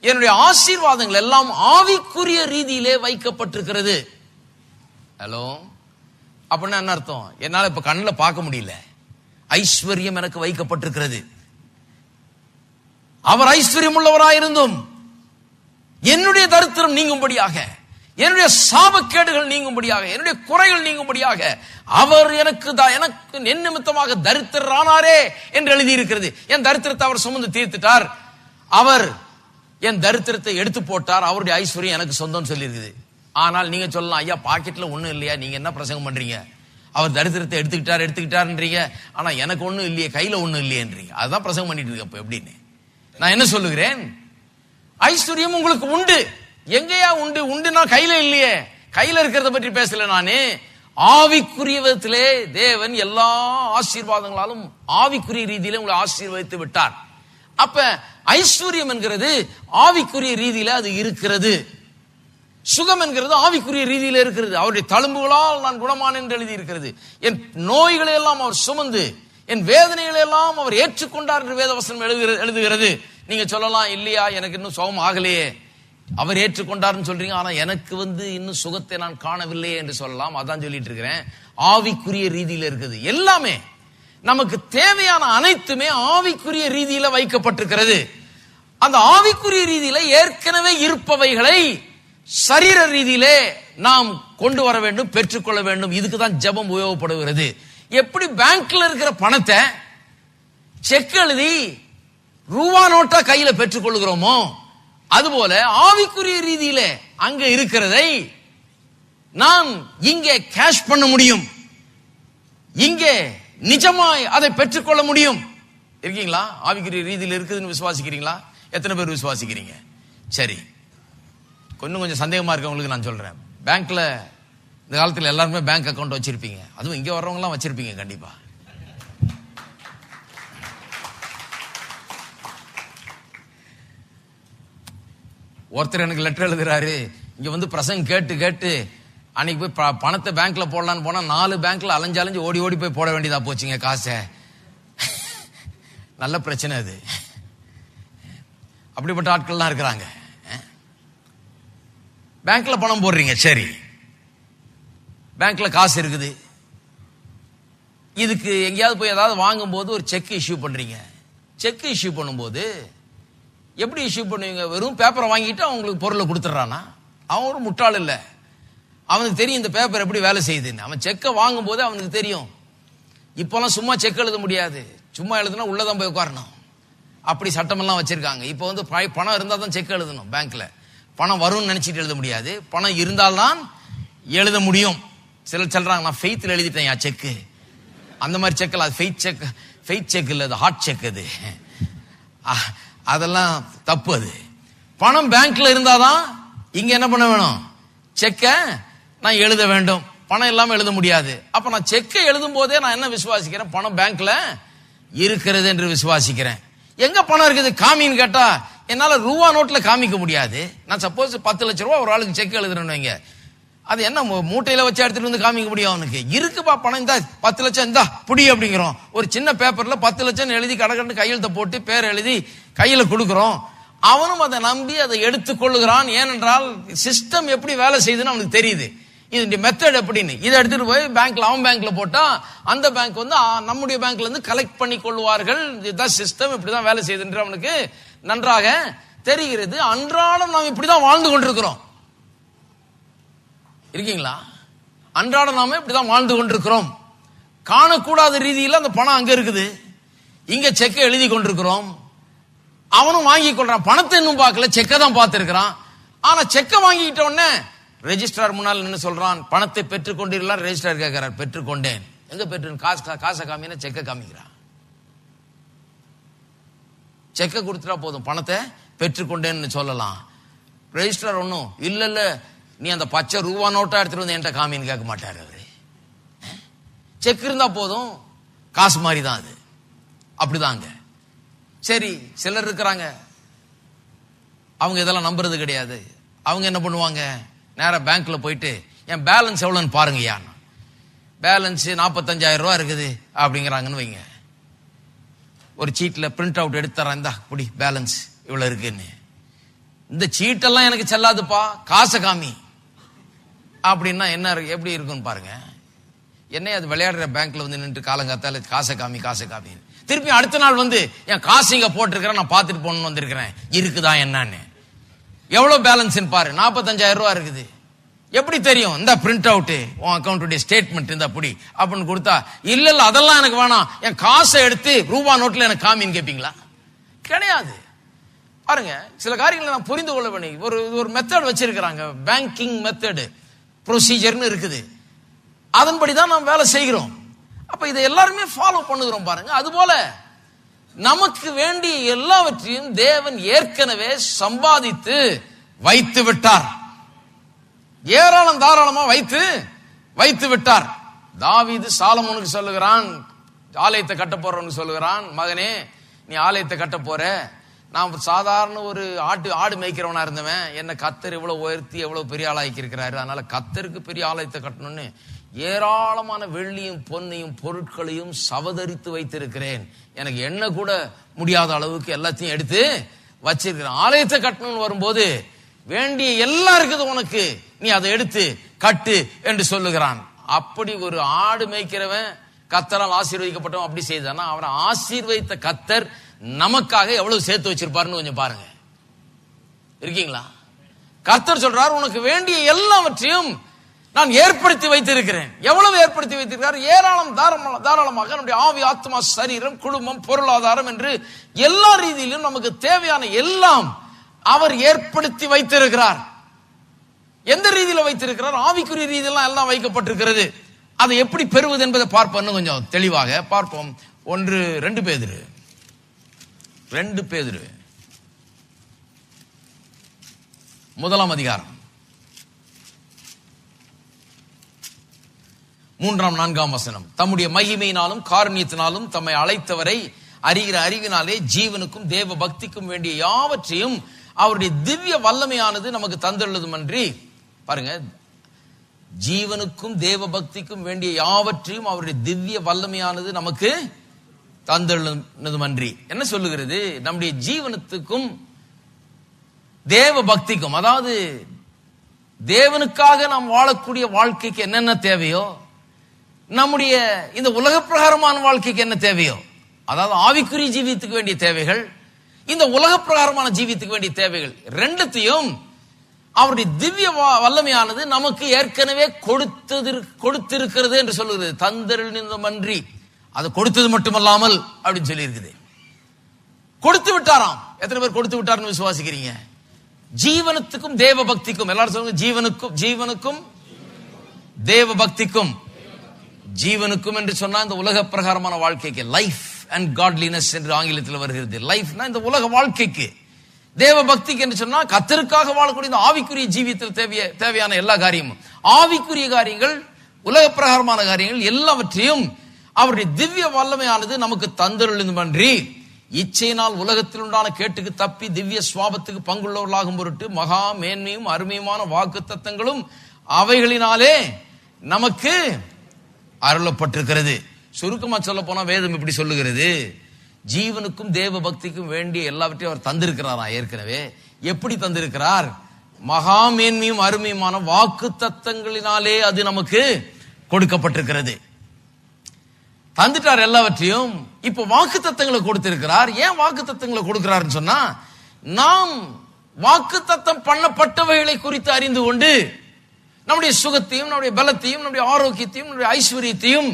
என்னுடைய ஆசீர்வாதங்கள் எல்லாம் ஆவிக்குரிய ரீதியிலே வைக்கப்பட்டிருக்கிறது. ஹலோ, அப்படின்னா என்ன அர்த்தம்? என்னால இப்ப கண்ணில் பார்க்க முடியல, ஐஸ்வர்யம் எனக்கு வைக்கப்பட்டிருக்கிறது. அவர் ஐஸ்வர்யம் உள்ளவராயிருந்தும் என்னுடைய தரித்திரம் நீங்கும்படியாக, என்னுடைய சாபக்கேடுகள் நீங்கும்படியாக, என்னுடைய குறைகள் நீங்கும்படியாக அவர் எனக்கு என் நிமித்தமாக தரித்திரரானாரே என்று எழுதியிருக்கிறது. என் தரித்திரத்தை அவர் சுமந்து தீர்த்துட்டார், அவர் என் தரித்திரத்தை எடுத்து போட்டார், அவருடைய ஐஸ்வர்யம் எனக்கு சொந்தம் சொல்லி இருக்குது. ஆனால் நீங்க சொல்லலாம், ஐயா பாக்கெட்ல ஒண்ணும் இல்லையா, நீங்க என்ன பிரசங்கம் பண்றீங்க? அவர் தரித்திரத்தை எடுத்துக்கிட்டாருன்றீங்க, ஆனா எனக்கு ஒண்ணும் இல்லையே, கையில ஒண்ணும் இல்லையேன்றீங்க. அதுதான் பிரசங்கம் பண்ணிட்டு இருக்க. அப்ப எப்படின்னு நான் என்ன சொல்லுகிறேன்? ஐஸ்வர்யம் உங்களுக்கு உண்டு. எங்கேயா உண்டு? உண்டுனா கையில இல்லையே. கையில இருக்கிறத பற்றி பேசல நானு. ஆவிக்குரிய விதத்திலே தேவன் எல்லா ஆசீர்வாதங்களாலும் ஆவிக்குரிய ரீதியில உங்களை ஆசீர்வதித்து விட்டார். அப்ப ஐஸ்வர்யம் என்கிறது ஆவிக்குரிய ரீதியில அது இருக்கிறது. சுகம் என்கிறது ஆவிக்குரிய ரீதியில இருக்கிறது. அவருடைய தழும்புகளால் நான் குணமானேன் என்று எழுதி இருக்கிறது. என் நோய்களை எல்லாம் அவர் சுமந்து, என் வேதனைகளை எல்லாம் அவர் ஏற்றுக்கொண்டார் என்று வேதவசனம் எழுதுகிறது. நீங்க சொல்லலாம், இல்லையா எனக்கு இன்னும் சுகம் ஆகலையே. அவர் ஏற்றுக்கொண்டார்னு சொல்றீங்க, ஆனா எனக்கு இன்னும் சுகத்தை நான் காணவில்லையே என்று சொல்லலாம். அதான் சொல்லிட்டு இருக்கிறேன், ஆவிக்குரிய ரீதியில இருக்குது. எல்லாமே நமக்கு தேவையான அனைத்துமே ஆவிக்குரிய ரீதியில வைக்கப்பட்டிருக்கிறது. அந்த ஆவிக்குரிய ரீதியில ஏற்கனவே இருப்பவைகளை சரீர ரீதியிலே நாம் கொண்டு வர வேண்டும், பெற்றுக்கொள்ள வேண்டும். இதுக்கு தான் ஜெபம் உபயோகப்படுகிறது. எப்படி பேங்க்ல இருக்கிற பணத்தை செக் எழுதி ரூபா நோட்டா கையில பெற்றுக் கொள்கிறோமோ, அதுபோல ஆவிக்குரிய ரீதியில அங்க இருக்கிறதை நாம் இங்கே கேஷ் பண்ண முடியும், இங்கே நிஜமாய் அதை பெற்றுக்கொள்ள முடியும். இருக்கீங்களா? ஆவிக்குரிய ரீதியில் இருக்குதுன்னு விசுவாசிக்கிறீங்களா? எத்தனை பேர் விசுவாசிக்கிறீங்க? சரி, கொஞ்சம் சந்தேகமா இருக்கவங்களுக்கு நான் சொல்றேன். பேங்க்ல இந்த காலத்துல எல்லாருமே பேங்க் அக்கௌண்ட் வச்சிருப்பீங்க. அதுவும் இங்க வர்றவங்க எல்லாம் வச்சிருப்பீங்க கண்டிப்பா. ஒருத்தர் எனக்கு லெட்டர் எழுதுறாரு, இங்க பிரசங்க கேட்டு கேட்டு அன்னைக்கு போய் பணத்தை பேங்க்ல போடலான்னு போனா 4 பேங்க்ல அலைஞ்சு ஓடி ஓடி போய் போட வேண்டியதா போச்சுங்க காசை. நல்ல பிரச்சனை அது. அப்படிப்பட்ட ஆட்கள்லாம் இருக்கிறாங்க. பேங்க்ல பணம் போடுறீங்க, சரி, பேங்க்ல காசு இருக்குது. இதுக்கு எங்கேயாவது போய் ஏதாவது வாங்கும் போது ஒரு செக் இஷ்யூ பண்றீங்க. செக் இஷ்யூ பண்ணும்போது எப்படி இஷ்யூ பண்ணுவீங்க? வெறும் பேப்பரை வாங்கிட்டு அவங்களுக்கு பொருளை கொடுத்துட்றானா? அவன் ஒரு முட்டாள் இல்ல, அவனுக்கு தெரியும் இந்த பேப்பர் எப்படி வேலை செய்யுதுன்னு. அவன் செக்கை வாங்கும் போது அவனுக்கு தெரியும். இப்பெல்லாம் சும்மா செக் எழுத முடியாது, சும்மா எழுதுனா உள்ளதான் போய் உட்காரணும், அப்படி சட்டமெல்லாம் வச்சிருக்காங்க. இப்போ வந்து பணம் இருந்தால் தான் செக் எழுதணும். பேங்க்ல பணம் வரும்னு நினைச்சிட்டு எழுத முடியாது, பணம் இருந்தால்தான் எழுத முடியும். சிலர் சொல்றாங்க நான் ஃபெய்த்தில் எழுதிட்டேன் செக்கு, அந்த மாதிரி செக்கில் அது ஃபெய்த் செக் இல்லை, அது ஹார்ட் செக். அது அதெல்லாம் தப்பு. அது பணம் பேங்க்ல இருந்தாதான் இங்க என்ன பண்ண வேணும், செக்க நான் எழுத வேண்டும். பணம் இல்லாம எழுத முடியாது. அப்ப நான் செக்கை எழுதும் போதே நான் என்ன விசுவாசிக்கிறேன், பணம் பேங்க்ல இருக்கிறது என்று விசுவாசிக்கிறேன். எங்க பணம் இருக்குது காமின்னு கேட்டா என்னால ரூபா நோட்ல காமிக்க முடியாது. நான் சப்போஸ் 10 லட்சம் ரூபாய் ஒரு ஆளுக்கு செக் எழுதுறேன்னு வைங்க, அது என்ன மூட்டையில வச்சு எடுத்துட்டு வந்து காமிக்க முடியும்? அவனுக்கு இருக்குப்பா பணம், இந்த 10 லட்சம் இந்தா புடி அப்படிங்கிறோம். ஒரு சின்ன பேப்பர்ல 10 லட்சம் எழுதி கடற்கண்டு கையெழுத்த போட்டு பேர் எழுதி கையில கொடுக்கிறோம். அவனும் அதை நம்பி அதை எடுத்துக் கொள்ளுகிறான். ஏனென்றால் சிஸ்டம் எப்படி வேலை செய்யுதுன்னு அவனுக்கு தெரியுது. இது மெத்தட் எப்படின்னு இதை எடுத்துட்டு போய் பேங்க்ல, அவன் பேங்க்ல போட்டா அந்த பேங்க் வந்து நம்முடைய பேங்க்ல இருந்து கலெக்ட் பண்ணி கொள்வார்கள். இதுதான் சிஸ்டம், இப்படிதான் வேலை செய்யுது என்று அவனுக்கு நன்றாக தெரிகிறது. அன்றாடம் நாம் இப்படிதான் வாழ்ந்து கொண்டிருக்கிறோம். இருக்கீங்களா? அன்றாடம் நாம இப்படிதான் வாழ்ந்து கொண்டிருக்கிறோம். காணக்கூடாத ரீதியில் அந்த பணம் அங்க இருக்குது, இங்க செக்கை எழுதி கொண்டிருக்கிறோம். அவனும் வாங்கி கொள்றான், பணத்தை இன்னும் பார்க்கல, செக்கை தான் பார்த்திருக்கிறான். ஆனா செக்கை வாங்கிக்கிட்ட உடனே ரெஜிஸ்ட்ரார் முன்னால் நின்று சொல்றான், பணத்தை பெற்றுக் கொண்டீர்களா? ரெஜிஸ்ட்ரார் கேட்கிறார், பெற்றுக்கொண்டேன். எங்க பெற்று? காசை காமினா செக்கை காமிக்கிறான். செக்கை கொடுத்துட்டா போதும், பணத்தை பெற்றுக்கொண்டேன்னு சொல்லலாம். ரெஜிஸ்ட்ரார் ஒன்னும் இல்ல நீ அந்த பச்சை ரூபா நோட்டா எடுத்துட்டு வந்து என்கிட்ட காமின்னு கேட்க மாட்டாரு. அவரு செக் இருந்தா போதும், காசு மாதிரி தான் அது. அப்படிதாங்க. சரி, சிலர் இருக்கிறாங்க அவங்க இதெல்லாம் நம்புறது கிடையாது. அவங்க என்ன பண்ணுவாங்க, நேரா பேங்க்ல போயிட்டு என் பேலன்ஸ் எவ்வளவுன்னு பாருங்கய்யா, பேலன்ஸ் 45,000 ரூபாய் இருக்குது அப்படிங்கிறாங்கன்னு வைங்க. ஒரு சீட்ல பிரிண்ட் அவுட் எடுத்து தரேன், இந்தா புடி பேலன்ஸ் இவ்வளவு இருக்குன்னு. இந்த சீட்டெல்லாம் எனக்கு செல்லாதுப்பா, காசை காமி அப்படின்னா என்ன எப்படி இருக்குன்னு பாருங்க. என்ன அது விளையாடுற பேங்க்ல வந்து நின்று காலங்காத்தால காசை காமி திருப்பி அடுத்த நாள் வந்து என் காசு இங்க போட்டிருக்கிறேன், நான் பார்த்துட்டு போகணும்னு வந்திருக்கிறேன், இருக்குதா என்னன்னு. எவ்வளவு பேலன்ஸ் பாரு, 45,000 ரூபாய் இருக்குது. எப்படி தெரியும்? இந்த பிரிண்ட் அவுட் உன் அக்கௌண்ட் ஸ்டேட்மெண்ட் இந்த அப்படி அப்படின்னு கொடுத்தா, இல்ல அதெல்லாம் எனக்கு வேணாம், என் காசை எடுத்து ரூபா நோட்ல எனக்கு காமின்னு கேட்பீங்களா? கிடையாது. பாருங்க, சில காரியங்களை நான் புரிந்து கொள்ள வேண்டிய ஒரு மெத்தட் வச்சிருக்கிறாங்க. பேங்கிங் மெத்தட் ப்ரொசீஜர்னு இருக்குது, அதன்படிதான் நாம் வேலை செய்கிறோம். அப்ப இதை எல்லாருமே ஃபாலோ பண்ணுகிறோம் பாருங்க. அதுபோல நமக்கு வேண்டிய எல்லாவற்றையும் தேவன் ஏற்கனவே சம்பாதித்து வைத்து விட்டார். ஏராளம் தாராளமா வைத்து விட்டார். தாவீது சாலமோனுக்கு சொல்லுகிறான், ஆலயத்தை கட்ட போறவனுக்கு சொல்லுகிறான், மகனே நீ ஆலயத்தை கட்ட போற, நான் சாதாரண ஒரு ஆடு மேய்க்கிறவனா இருந்தவன், என்ன கத்தர் இவ்வளவு உயர்த்தி எவ்வளவு பெரிய ஆளாக்கி இருக்கிறாரு, அதனால கத்தருக்கு பெரிய ஆலயத்தை கட்டணும்னு ஏராளமான வெள்ளியும் பொன்னையும் பொருட்களையும் சவதரித்து வைத்திருக்கிறேன், எனக்கு என்ன கூட முடியாத அளவுக்கு எல்லாத்தையும் எடுத்து வச்சிருக்கிறேன். ஆலயத்தை கட்டணும்னு வரும்போது வேண்டிய எல்லாம் இருக்குது உனக்கு, நீ அதை எடுத்து கட்டு என்று சொல்லுகிறான். அப்படி ஒரு ஆடு மேய்க்கிறவன் கத்தரால் ஆசீர்வதிக்கப்பட்டவன் அப்படி செய்தானா, அவனை ஆசீர்வதித்த கத்தர் நமக்காக எவ்வளவு சேர்த்து வச்சிருப்பாருன்னு கொஞ்சம் பாருங்க. இருக்கீங்களா? கர்த்தர் சொல்றார், உனக்கு வேண்டிய எல்லாவற்றையும் நான் ஏற்படுத்தி வைத்திருக்கிறேன். எவ்வளவு ஏற்படுத்தி வைத்திருக்கிறார்? ஏராளம் தாராளமாக நம்முடைய ஆவி, ஆத்மா, சரீரம், குடும்பம், பொருளாதாரம் என்று எல்லா ரீதியிலும் நமக்கு தேவையான எல்லாம் அவர் ஏற்படுத்தி வைத்திருக்கிறார். எந்த ரீதியில வைத்திருக்கிறார்? ஆவிக்குரிய ரீதியெல்லாம் எல்லாம் வைக்கப்பட்டிருக்கிறது. அதை எப்படி பெறுவது என்பதை பார்ப்போம், கொஞ்சம் தெளிவாக பார்ப்போம். 2 பேதுரு 1 அதிகாரம் 3-4 வசனம். தம்முடைய மகிமையினாலும் காருண்யத்தினாலும் தம்மை அழைத்தவரை அறிகிற அறிவினாலே ஜீவனுக்கும் தேவ பக்திக்கும் வேண்டிய யாவற்றையும் அவருடைய திவ்ய வல்லமையானது நமக்கு தந்துள்ளதுமன்றி, பாருங்க, ஜீவனுக்கும் தேவ பக்திக்கும் வேண்டிய யாவற்றையும் அவருடைய திவ்ய வல்லமையானது நமக்கு தந்துள்ளதுமன்றி என்ன சொல்லுகிறது? நம்முடைய ஜீவனத்துக்கும் தேவ பக்திக்கும், அதாவது தேவனுக்காக நாம் வாழக்கூடிய வாழ்க்கைக்கு என்னென்ன தேவையோ, நம்முடைய இந்த உலக பிரகாரமான வாழ்க்கைக்கு என்ன தேவையோ, அதாவது ஆவிக்குரிய ஜீவியத்துக்கு வேண்டிய தேவைகள், இந்த உலக பிரகாரமான ஜீவியத்துக்கு வேண்டிய தேவைகள், ரெண்டுத்தையும் அவருடைய திவ்ய வல்லமையானது நமக்கு ஏற்கனவே கொடுத்திருக்கிறது என்று சொல்லுகிறது. தந்தருளினமன்றி, அது கொடுத்தது மட்டுமல்லாமல் அப்படின்னு சொல்லி இருக்குது. கொடுத்து விட்டாராம். எத்தனை பேர் கொடுத்து விட்டாருன்னு விசுவாசிக்கிறீங்க? ஜீவனத்துக்கும் தேவ பக்திக்கும், எல்லாரும் சொல்லுங்க, ஜீவனுக்கும் தேவ பக்திக்கும். ஜீவனுக்கும் என்று சொன்னா இந்த உலக பிரகாரமான வாழ்க்கைக்கு, லைஃப் அண்ட் காட்லினஸ் என்று ஆங்கிலத்தில் வருகிறது. லைஃப்னா இந்த உலக வாழ்க்கைக்கு, தேவ பக்திக்கு என்று சொன்னா கர்த்தருக்காக வாழக்கூடிய இந்த ஆவிக்குரிய ஜீவியத்தில் தேவையான எல்லா காரியமும், ஆவிக்குரிய காரியங்கள், உலக பிரகாரமான காரியங்கள் எல்லாவற்றையும் அவருடைய திவ்ய வல்லமையானது நமக்கு தந்தருளினமன்றி, இச்சையினால் உலகத்தில் உண்டான கேட்டுக்கு தப்பி திவ்ய சுவாபத்துக்கு பங்குள்ளவர்களாகும் பொருட்டு மகா மேன்மையும் அருமையுமான வாக்கு தத்தங்களும் அவைகளினாலே நமக்கு அருளப்பட்டிருக்கிறது. சுருக்கமா சொல்ல போனா வேதம் இப்படி சொல்லுகிறது, ஜீவனுக்கும் தேவ பக்திக்கும் வேண்டிய எல்லாவற்றையும் அவர் தந்திருக்கிறாரா. ஏற்கனவே எப்படி தந்திருக்கிறார்? மகா மேன்மையும் அருமையுமான வாக்கு தத்தங்களினாலே அது நமக்கு கொடுக்கப்பட்டிருக்கிறது. தந்துட்டார் எல்லாவற்றையும். இப்ப வாக்கு தத்தங்களை கொடுத்திருக்கிறார். ஏன் வாக்கு தத்தங்களை கொடுக்கிறார்னு சொன்னா, நாம் வாக்கு தத்தம் பண்ணப்பட்டவைகளை குறித்து அறிந்து கொண்டு நம்முடைய சுகத்தையும், நம்முடைய பலத்தையும், நம்முடைய ஆரோக்கியத்தையும், நம்முடைய ஐஸ்வர்யத்தையும்,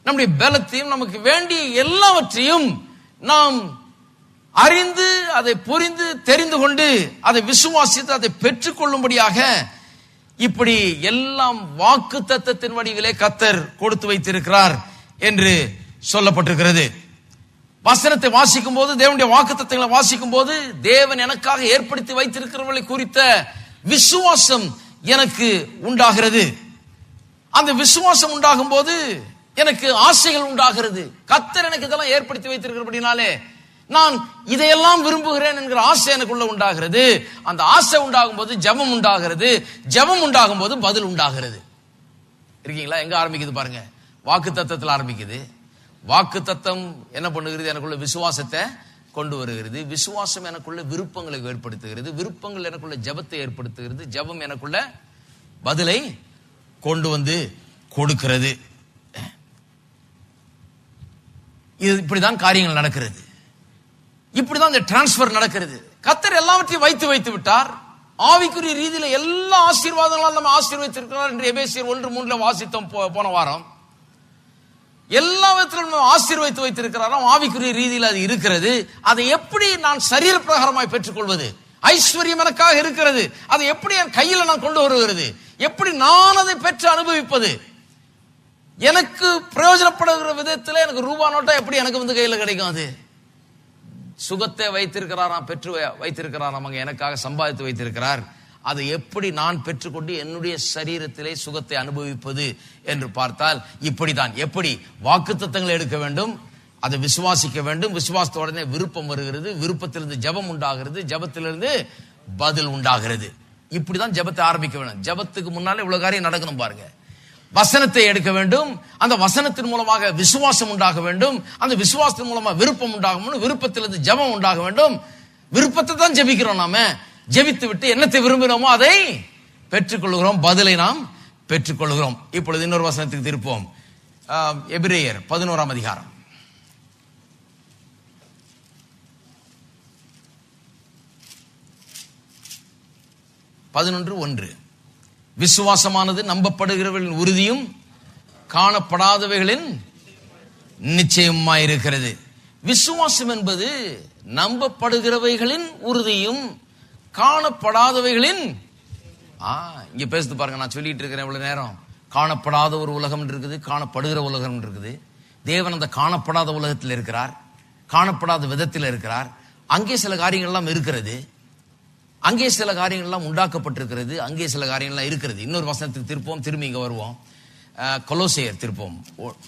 நம்முடைய பலத்தையும், நமக்கு வேண்டிய எல்லாவற்றையும் நாம் அறிந்து, அதை புரிந்து தெரிந்து கொண்டு, அதை விசுவாசித்து அதை பெற்றுக் கொள்ளும்படியாக இப்படி எல்லாம் வாக்கு தத்தத்தின் வடிவிலே கர்த்தர் கொடுத்து வைத்திருக்கிறார் என்று சொல்லப்பட்டிருக்கிறது. வசனத்தை வாசிக்கும் போது, தேவனுடைய வாக்கு தத்தங்களை வாசிக்கும் போது, தேவன் எனக்காக ஏற்படுத்தி வைத்திருக்கிறவர்களை குறித்த விசுவாசம் எனக்கு உண்டாகிறது. அந்த விசுவாசம் உண்டாகும் போது எனக்கு ஆசைகள் உண்டாகிறது. கர்த்தர் எனக்கு இதெல்லாம் ஏற்படுத்தி வைத்திருக்கிறபடினாலே நான் இதையெல்லாம் விரும்புகிறேன் என்கிற ஆசை எனக்குள்ள உண்டாகிறது. அந்த ஆசை உண்டாகும் போது ஜெபம் உண்டாகிறது. ஜெபம் உண்டாகும் போது பதில் உண்டாகிறது. இருக்கீங்களா? எங்க ஆரம்பிக்குது பாருங்க, வாக்கு தத்தத்தில் ஆரம்பிக்குது. வாக்கு தத்தம் என்ன பண்ணுகிறது? எனக்குள்ள விசுவாசத்தை கொண்டு வருகிறது. விசுவாசம் எனக்குள்ள விருப்பங்களை ஏற்படுத்துகிறது. விருப்பங்கள் எனக்குள்ள ஜெபத்தை ஏற்படுத்துகிறது. ஜெபம் எனக்குள்ள பதிலை கொண்டு வந்து கொடுக்கிறது. இது இப்படிதான் காரியங்கள் நடக்கிறது. இப்படிதான் இந்த டிரான்ஸ்பர் நடக்கிறது. கர்த்தர் எல்லாவற்றையும் வைத்து விட்டார். ஆவிக்குரிய ரீதியில எல்லா ஆசீர்வாதங்களால் நம்ம ஆசீர்வதித்திருக்கிறார் என்று எபேசியர் 1:3 வாசித்தோம் போன வாரம். எல்லா விதத்திலும் ஆசீர்வதித்து வைத்திருக்கிறாராம். ஆவிக்குரிய ரீதியில் அது இருக்கிறது. அதை எப்படி நான் சரீர பிரகாரமாய் பெற்றுக்கொள்வது? ஐஸ்வர்யம் எனக்காக இருக்கிறது. அதை எப்படி என் கையில நான் கொண்டு வருகிறது? எப்படி நான் அதை பெற்று அனுபவிப்பது? எனக்கு பிரயோஜனப்படுகிற விதத்தில் எனக்கு ரூபா நோட்டா எப்படி எனக்கு வந்து கையில கிடைக்கும்? அது சுகத்தை வைத்திருக்கிறாராம், பெற்று வைத்திருக்கிறாராம், அங்க எனக்காக சம்பாதித்து வைத்திருக்கிறார். அதை எப்படி நான் பெற்றுக்கொண்டு என்னுடைய சரீரத்திலே சுகத்தை அனுபவிப்பது என்று பார்த்தால் இப்படிதான். எப்படி வாக்குத்தத்தங்களை எடுக்க வேண்டும், அதை விசுவாசிக்க வேண்டும். விசுவாசத்த உடனே விருப்பம் வருகிறது. விருப்பத்திலிருந்து ஜெபம் உண்டாகிறது. ஜெபத்திலிருந்து பதில் உண்டாகிறது. இப்படிதான் ஜெபத்தை ஆரம்பிக்க வேண்டும். ஜெபத்துக்கு முன்னாலே இவ்வளவு காரியம் நடக்கணும் பாருங்க. வசனத்தை எடுக்க வேண்டும். அந்த வசனத்தின் மூலமாக விசுவாசம் உண்டாக வேண்டும். அந்த விசுவாசத்தின் மூலமா விருப்பம் உண்டாகும். விருப்பத்திலிருந்து ஜெபம் உண்டாக வேண்டும். விருப்பத்தை தான் ஜெபிக்கிறோம். நாம ஜெபித்து விட்டு என்னத்தை விரும்பினோமோ அதை பெற்றுக்கொள்கிறோம். பதிலை நாம் பெற்றுக்கொள்கிறோம். இப்பொழுது இன்னொரு வசனத்துக்கு திருப்போம். எபிரேயர் 11ஆம் அதிகாரம் 11:1. விசுவாசமானது நம்பப்படுகிறவர்களின் உறுதியும் காணப்படாதவைகளின் நிச்சயமாயிருக்கிறது. விசுவாசம் என்பது நம்பப்படுகிறவைகளின் உறுதியும் காணப்படாதவைகளின் இங்க பேசுது பாருங்க. நான் சொல்லிட்டு இருக்கிறேன் இவ்வளவு நேரம். காணப்படாத ஒரு உலகம் இருக்குது, காணப்படுகிற உலகம் இருக்குது. தேவன் அந்த காணப்படாத உலகத்தில் இருக்கிறார், காணப்படாத விதத்தில் இருக்கிறார். அங்கே சில காரியங்கள்லாம் இருக்கிறது, அங்கே சில காரியங்கள்லாம் உண்டாக்கப்பட்டிருக்கிறது, அங்கே சில காரியங்கள்லாம் இருக்கிறது. இன்னொரு வசனத்துக்கு திருப்போம், திரும்பி இங்க வருவோம். கொலோசையர் திருப்போம்.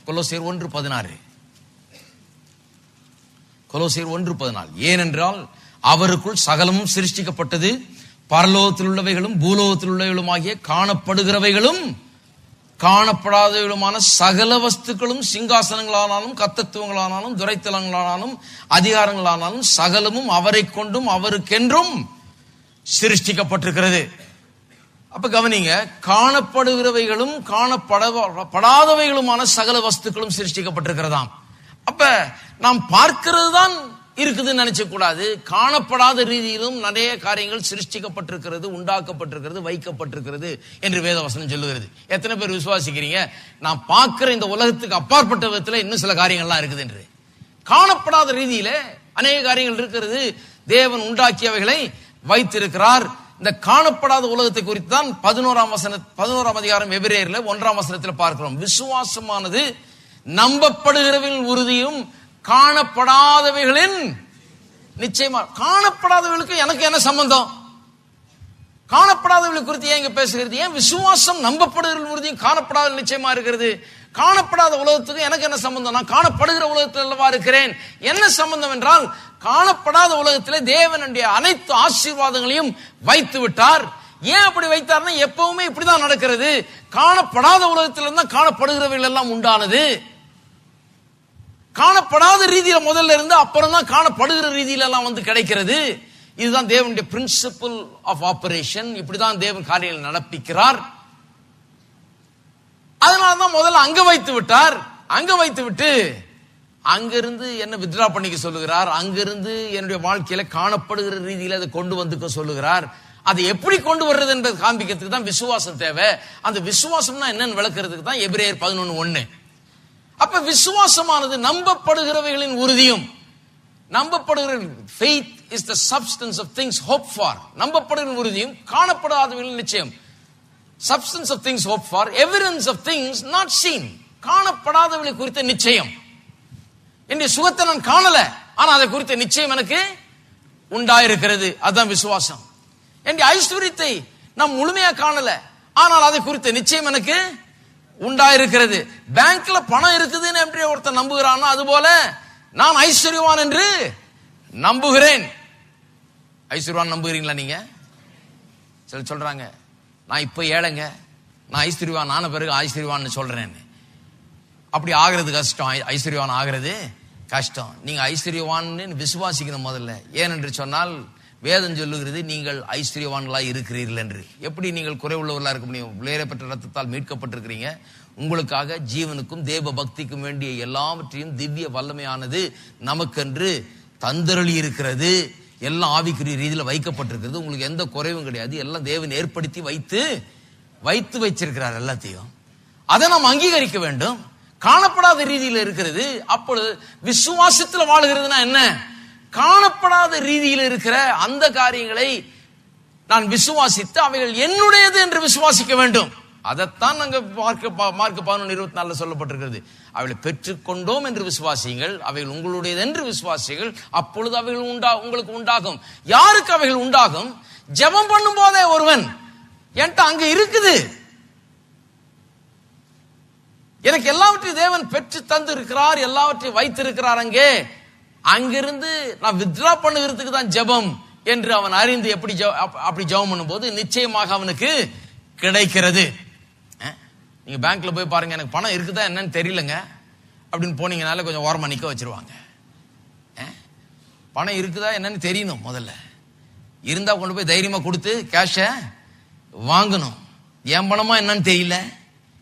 கொலோசையர் 1:16. கொலோசையர் 1:14. ஏனென்றால் அவருக்குள் சகலமும் சிருஷ்டிக்கப்பட்டது, பரலோகத்தில் உள்ளவைகளும் பூலோகத்தில் உள்ளவைகளுமாகிய காணப்படுகிறவைகளும் காணப்படாதவைகளுமான சகல வஸ்துக்களும், சிங்காசனங்களானாலும் கர்த்தத்துவங்களானாலும் துரைத்தலங்களானாலும் அதிகாரங்களானாலும் சகலமும் அவரை கொண்டும் அவருக்கென்றும் சிருஷ்டிக்கப்பட்டிருக்கிறது. அப்ப கவனிங்க, காணப்படுகிறவைகளும் காணப்படாதவைகளுமான சகல வஸ்துக்களும் சிருஷ்டிக்கப்பட்டிருக்கிறதாம். அப்ப நாம் பார்க்கிறது தான் இருக்குதுன்னு நினைச்ச கூடாது. காணப்படாத ரீதியிலும் நிறைய காரியங்கள் சிருஷ்டிக்கப்பட்டிருக்கிறது, உண்டாக்கப்பட்டிருக்கிறது, வைக்கப்பட்டிருக்கிறது என்று வேதவசனம் சொல்லுகிறது. எத்தனை பேர் விசுவாசிக்கிறீங்க நான் பார்க்கிற இந்த உலகத்துக்கு அப்பாற்பட்ட விதத்துல இன்னும் சில காரியங்கள்லாம் இருக்குது என்று? காணப்படாத ரீதியில அநேக காரியங்கள் இருக்கிறது. தேவன் உண்டாக்கியவைகளை வைத்திருக்கிறார். இந்த காணப்படாத உலகத்தை குறித்து தான் 11ஆம் அதிகாரம் எபிரேயர்ல 1ஆம் வசனத்தில் பார்க்கிறோம். விசுவாசமானது நம்பப்படுகிறவர்களின் உறுதியும் காணப்படாதவைகளின் நிச்சயமா. காணப்படாதவர்களுக்கு எனக்கு என்ன சம்பந்தம்? காணப்படாதவர்களை குறித்து ஏன் இங்க பேசுகிறது? ஏன் விசுவாசம் நம்பப்படுகிற உறுதியும் காணப்படாத நிச்சயமா இருக்கிறது? காணப்படாத உலகத்துக்கு எனக்கு என்ன சம்பந்தம்? நான் காணப்படுகிற உலகத்தில் அல்லவா இருக்கிறேன். என்ன சம்பந்தம் என்றால், காணப்படாத உலகத்திலே தேவனுடைய அனைத்து ஆசீர்வாதங்களையும் வைத்து விட்டார். ஏன் அப்படி வைத்தார்னா, எப்பவுமே இப்படிதான் நடக்கிறது. காணப்படாத உலகத்திலிருந்து தான் காணப்படுகிறவர்கள் எல்லாம் உண்டானது. காணப்படாத ரீதியில முதல்ல இருந்து அப்புறம் தான் காணப்படுகிற ரீதியில எல்லாம் வந்து கிடைக்கிறது. இதுதான் தேவனுடைய பிரின்சிபல் ஆஃப் ஆபரேஷன். இப்படிதான் தேவன் காரியங்கள் நடப்பிக்கிறார். அதனாலதான் முதல்ல அங்க வைத்து விட்டார். அங்க வைத்து விட்டு அங்கிருந்து என்ன வித்ரா பண்ணிக்க சொல்லுகிறார். அங்கிருந்து என்னுடைய வாழ்க்கையில காணப்படுகிற ரீதியில அதை கொண்டு வந்துக்க சொல்லுகிறார். அதை எப்படி கொண்டு வர்றது என்பதை காண்பிக்கிறதுக்கு தான் விசுவாசம் தேவை. அந்த விசுவாசம்னா என்னன்னு விளக்குறதுக்கு தான் எபிரேயர் 11:1. அப்ப விசுவாசமானது நம்பப்படுகிறவைகளின் உறுதியும், நம்பப்படுகிற faith is the substance of things hoped for. நம்பப்படுகிற உறுதியும் காணப்படாதவைகளின் நிச்சயம். Substance of things hoped for, evidence of things not seen. காணப்படாதவர்களை குறித்த நிச்சயம். என்னுடைய சுகத்தை நான் காணல, ஆனா அதை குறித்த நிச்சயம் எனக்கு உண்டாயிருக்கிறது. அதுதான் விசுவாசம். என்னுடைய ஐஸ்வர்யத்தை நான் முழுமையா காணல, ஆனால் அதை குறித்த நிச்சயம் எனக்கு உண்டாயிருக்கிறது. பேங்க்ல பணம் இருக்குதுன்னு எப்படி ஒருத்தர் நம்புகிறானோ அதுபோல நான் ஐஸ்வர்யவான் என்று நம்புகிறேன். ஐஸ்வர்யவான் நம்புகிறீங்களா நீங்க? சில சொல்றாங்க நான் இப்ப ஏழைங்க, நான் ஐஸ்வர்யவான் ஆன பிறகு ஐஸ்வர்யவான் சொல்றேன். அப்படி ஆகிறது கஷ்டம். ஐஸ்வர்யவான் ஆகிறது கஷ்டம். நீங்க ஐஸ்வர்யவான்னு விசுவாசிக்கணும் முதல்ல. ஏனென்று சொன்னால் வேதம் சொல்லுகிறது நீங்கள் ஐஸ்வர்யவான்களா இருக்கிறீர்கள் என்று. எப்படி நீங்கள் குறைவுள்ளவர்களா இருக்க முடியும்? விலையேற பெற்ற ரத்தத்தால் மீட்கப்பட்டிருக்கிறீங்க. உங்களுக்காக ஜீவனுக்கும் தேவ பக்திக்கும் வேண்டிய எல்லாவற்றையும் திவ்ய வல்லமையானது நமக்கென்று தந்தருளி இருக்கிறது. எல்லாம் ஆவிக்குரிய ரீதியில வைக்கப்பட்டிருக்கிறது. உங்களுக்கு எந்த குறைவும் கிடையாது. எல்லாம் தேவன் ஏற்படுத்தி வைத்து வச்சிருக்கிறார் எல்லாத்தையும். அதை நாம் அங்கீகரிக்க வேண்டும். காணப்படாத ரீதியில இருக்கிறது. அப்பொழுது விசுவாசத்தில் வாழுகிறதுனா என்ன? காணப்படாத ரீதியில் இருக்கிற அந்த காரியங்களை நான் விசுவாசித்து அவைகள் என்னுடையது என்று விசுவாசிக்க வேண்டும். அதைத்தான் நாங்க மார்க் 11:24 சொல்லப்பட்டிருக்கிறது. அவைகளை பெற்றுக்கொண்டோம் என்று விசுவாசியுங்கள், அவைகள் உங்களுடையது என்று விசுவாசிகள். அப்பொழுது அவைகள் உங்களுக்கு உண்டாகும். யாருக்கு அவைகள் உண்டாகும்? ஜெபம் பண்ணும் போதே ஒருவன் என்கிட்ட அங்க இருக்குது, எனக்கு எல்லாவற்றையும் தேவன் பெற்று தந்து இருக்கிறார், எல்லாவற்றையும் வைத்திருக்கிறார். அங்கிருந்து நான் வித்ரா பண்ணுகிறதுக்கு தான் ஜெபம் என்று அவன் அறிந்து அப்படி ஜெபம் பண்ணும்போது நிச்சயமாக அவனுக்கு கிடைக்கிறது. நீங்க பேங்க்ல போய் பாருங்க, எனக்கு பணம் இருக்குதா என்னன்னு தெரியலங்க அப்படின்னு போனீங்கனால கொஞ்சம் ஓரமா நிக்க வச்சிருவாங்க. பணம் இருக்குதா என்னன்னு தெரியணும். முதல்ல இருந்தா கொண்டு போய் தைரியமா கொடுத்து கேஷ வாங்கணும். என் பணமா என்னன்னு தெரியல,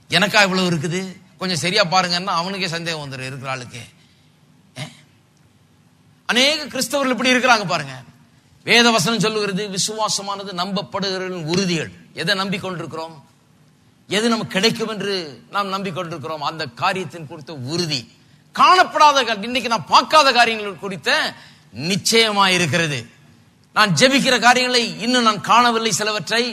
எனக்கா இவ்வளவு இருக்குது, கொஞ்சம் சரியா பாருங்கன்னா அவனுக்கே சந்தேகம் வந்துடும் இருக்கிற ஆளுக்கு. அநேக கிறிஸ்தவர்கள் இப்படி இருக்கிறாங்க பாருங்க. வேத வசனம் சொல்லுகிறது விசுவாசமானது நம்பப்படுகிற உறுதிகள். எதை நம்பிக்கொண்டிருக்கிறோம்? எது நமக்கு கிடைக்கும் என்று நாம் நம்பிக்கொண்டிருக்கிறோம்? அந்த காரியத்தின் குறித்த உறுதி. காணப்படாத, இன்னைக்கு நான் பார்க்காத காரியங்கள் குறித்த நிச்சயமா இருக்கிறது. நான் ஜெபிக்கிற காரியங்களை இன்னும் நான் காணவில்லை, சிலவற்றை